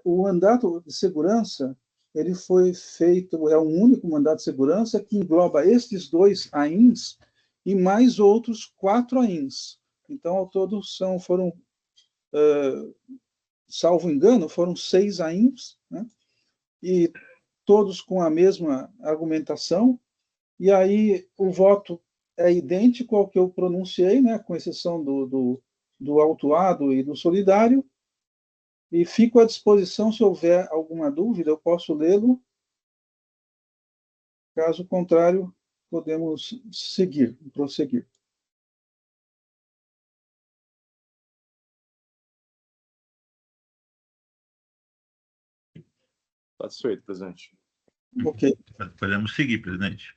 o mandato de segurança, ele foi feito, é um único mandato de segurança que engloba estes 2 AINs e mais outros 4 AINs. Então, ao todo, foram, salvo engano, foram 6 AINs, né, e todos com a mesma argumentação. E aí o voto é idêntico ao que eu pronunciei, né, com exceção do autuado e do solidário, e fico à disposição se houver alguma dúvida, eu posso lê-lo. Caso contrário, podemos prosseguir. Satisfeito, presidente. Ok. Podemos seguir, presidente.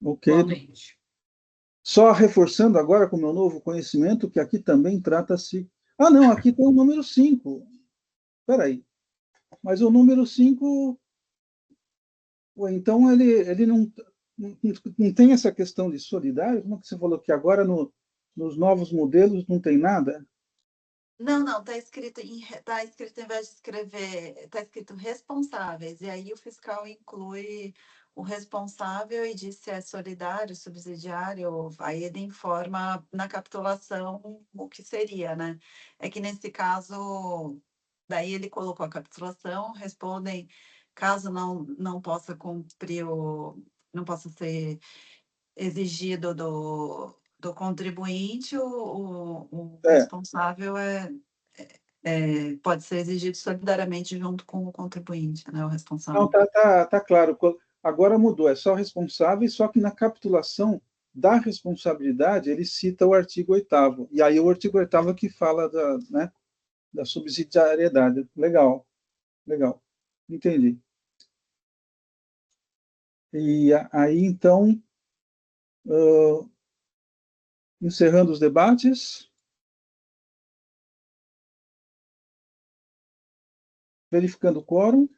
Ok. Igualmente. Só reforçando agora com o meu novo conhecimento, que aqui também trata-se... Ah, não, aqui tem o número 5. Espera aí. Mas o número 5... Então, ele não tem essa questão de solidário? Como é que você falou que agora nos novos modelos não tem nada? Não, está escrito, tá escrito, em vez de escrever, está escrito responsáveis, e aí o fiscal inclui o responsável e diz se é solidário, subsidiário, aí ele informa na capitulação o que seria, né? É que nesse caso, daí ele colocou a capitulação, respondem, caso não possa cumprir não possa ser exigido do contribuinte, o responsável pode ser exigido solidariamente junto com o contribuinte, né, o responsável. Não, tá claro. Agora mudou, é só responsável, só que na capitulação da responsabilidade ele cita o artigo 8º. E aí o artigo 8º que fala né, da subsidiariedade. Legal. Entendi. E aí, então, encerrando os debates, verificando o quórum.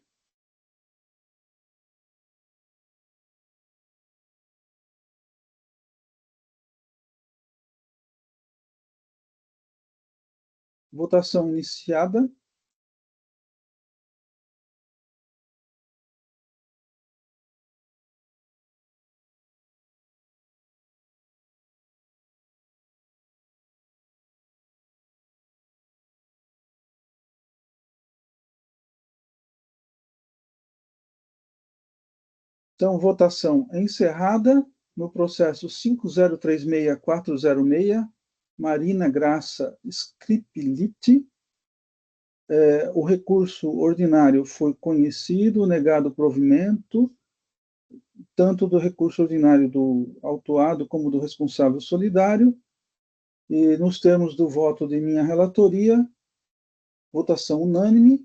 Votação iniciada. Então, votação encerrada no processo 5036.406, Marina Graça Scripiliti. O recurso ordinário foi conhecido, negado provimento, tanto do recurso ordinário do autuado como do responsável solidário, e nos termos do voto de minha relatoria, votação unânime.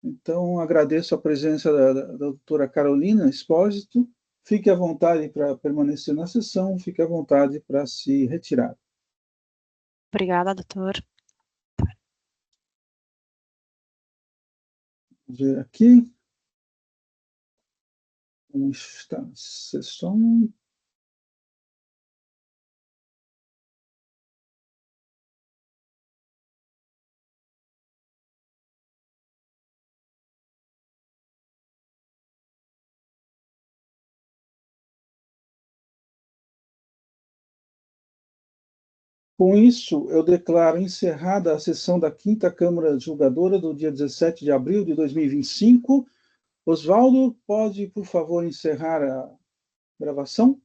Então, agradeço a presença da doutora Carolina Espósito. Fique à vontade para permanecer na sessão, fique à vontade para se retirar. Obrigada, doutor. Vamos ver aqui. Como está a sessão? Com isso, eu declaro encerrada a sessão da 5ª Câmara Julgadora do dia 17 de abril de 2025. Oswaldo, pode, por favor, encerrar a gravação?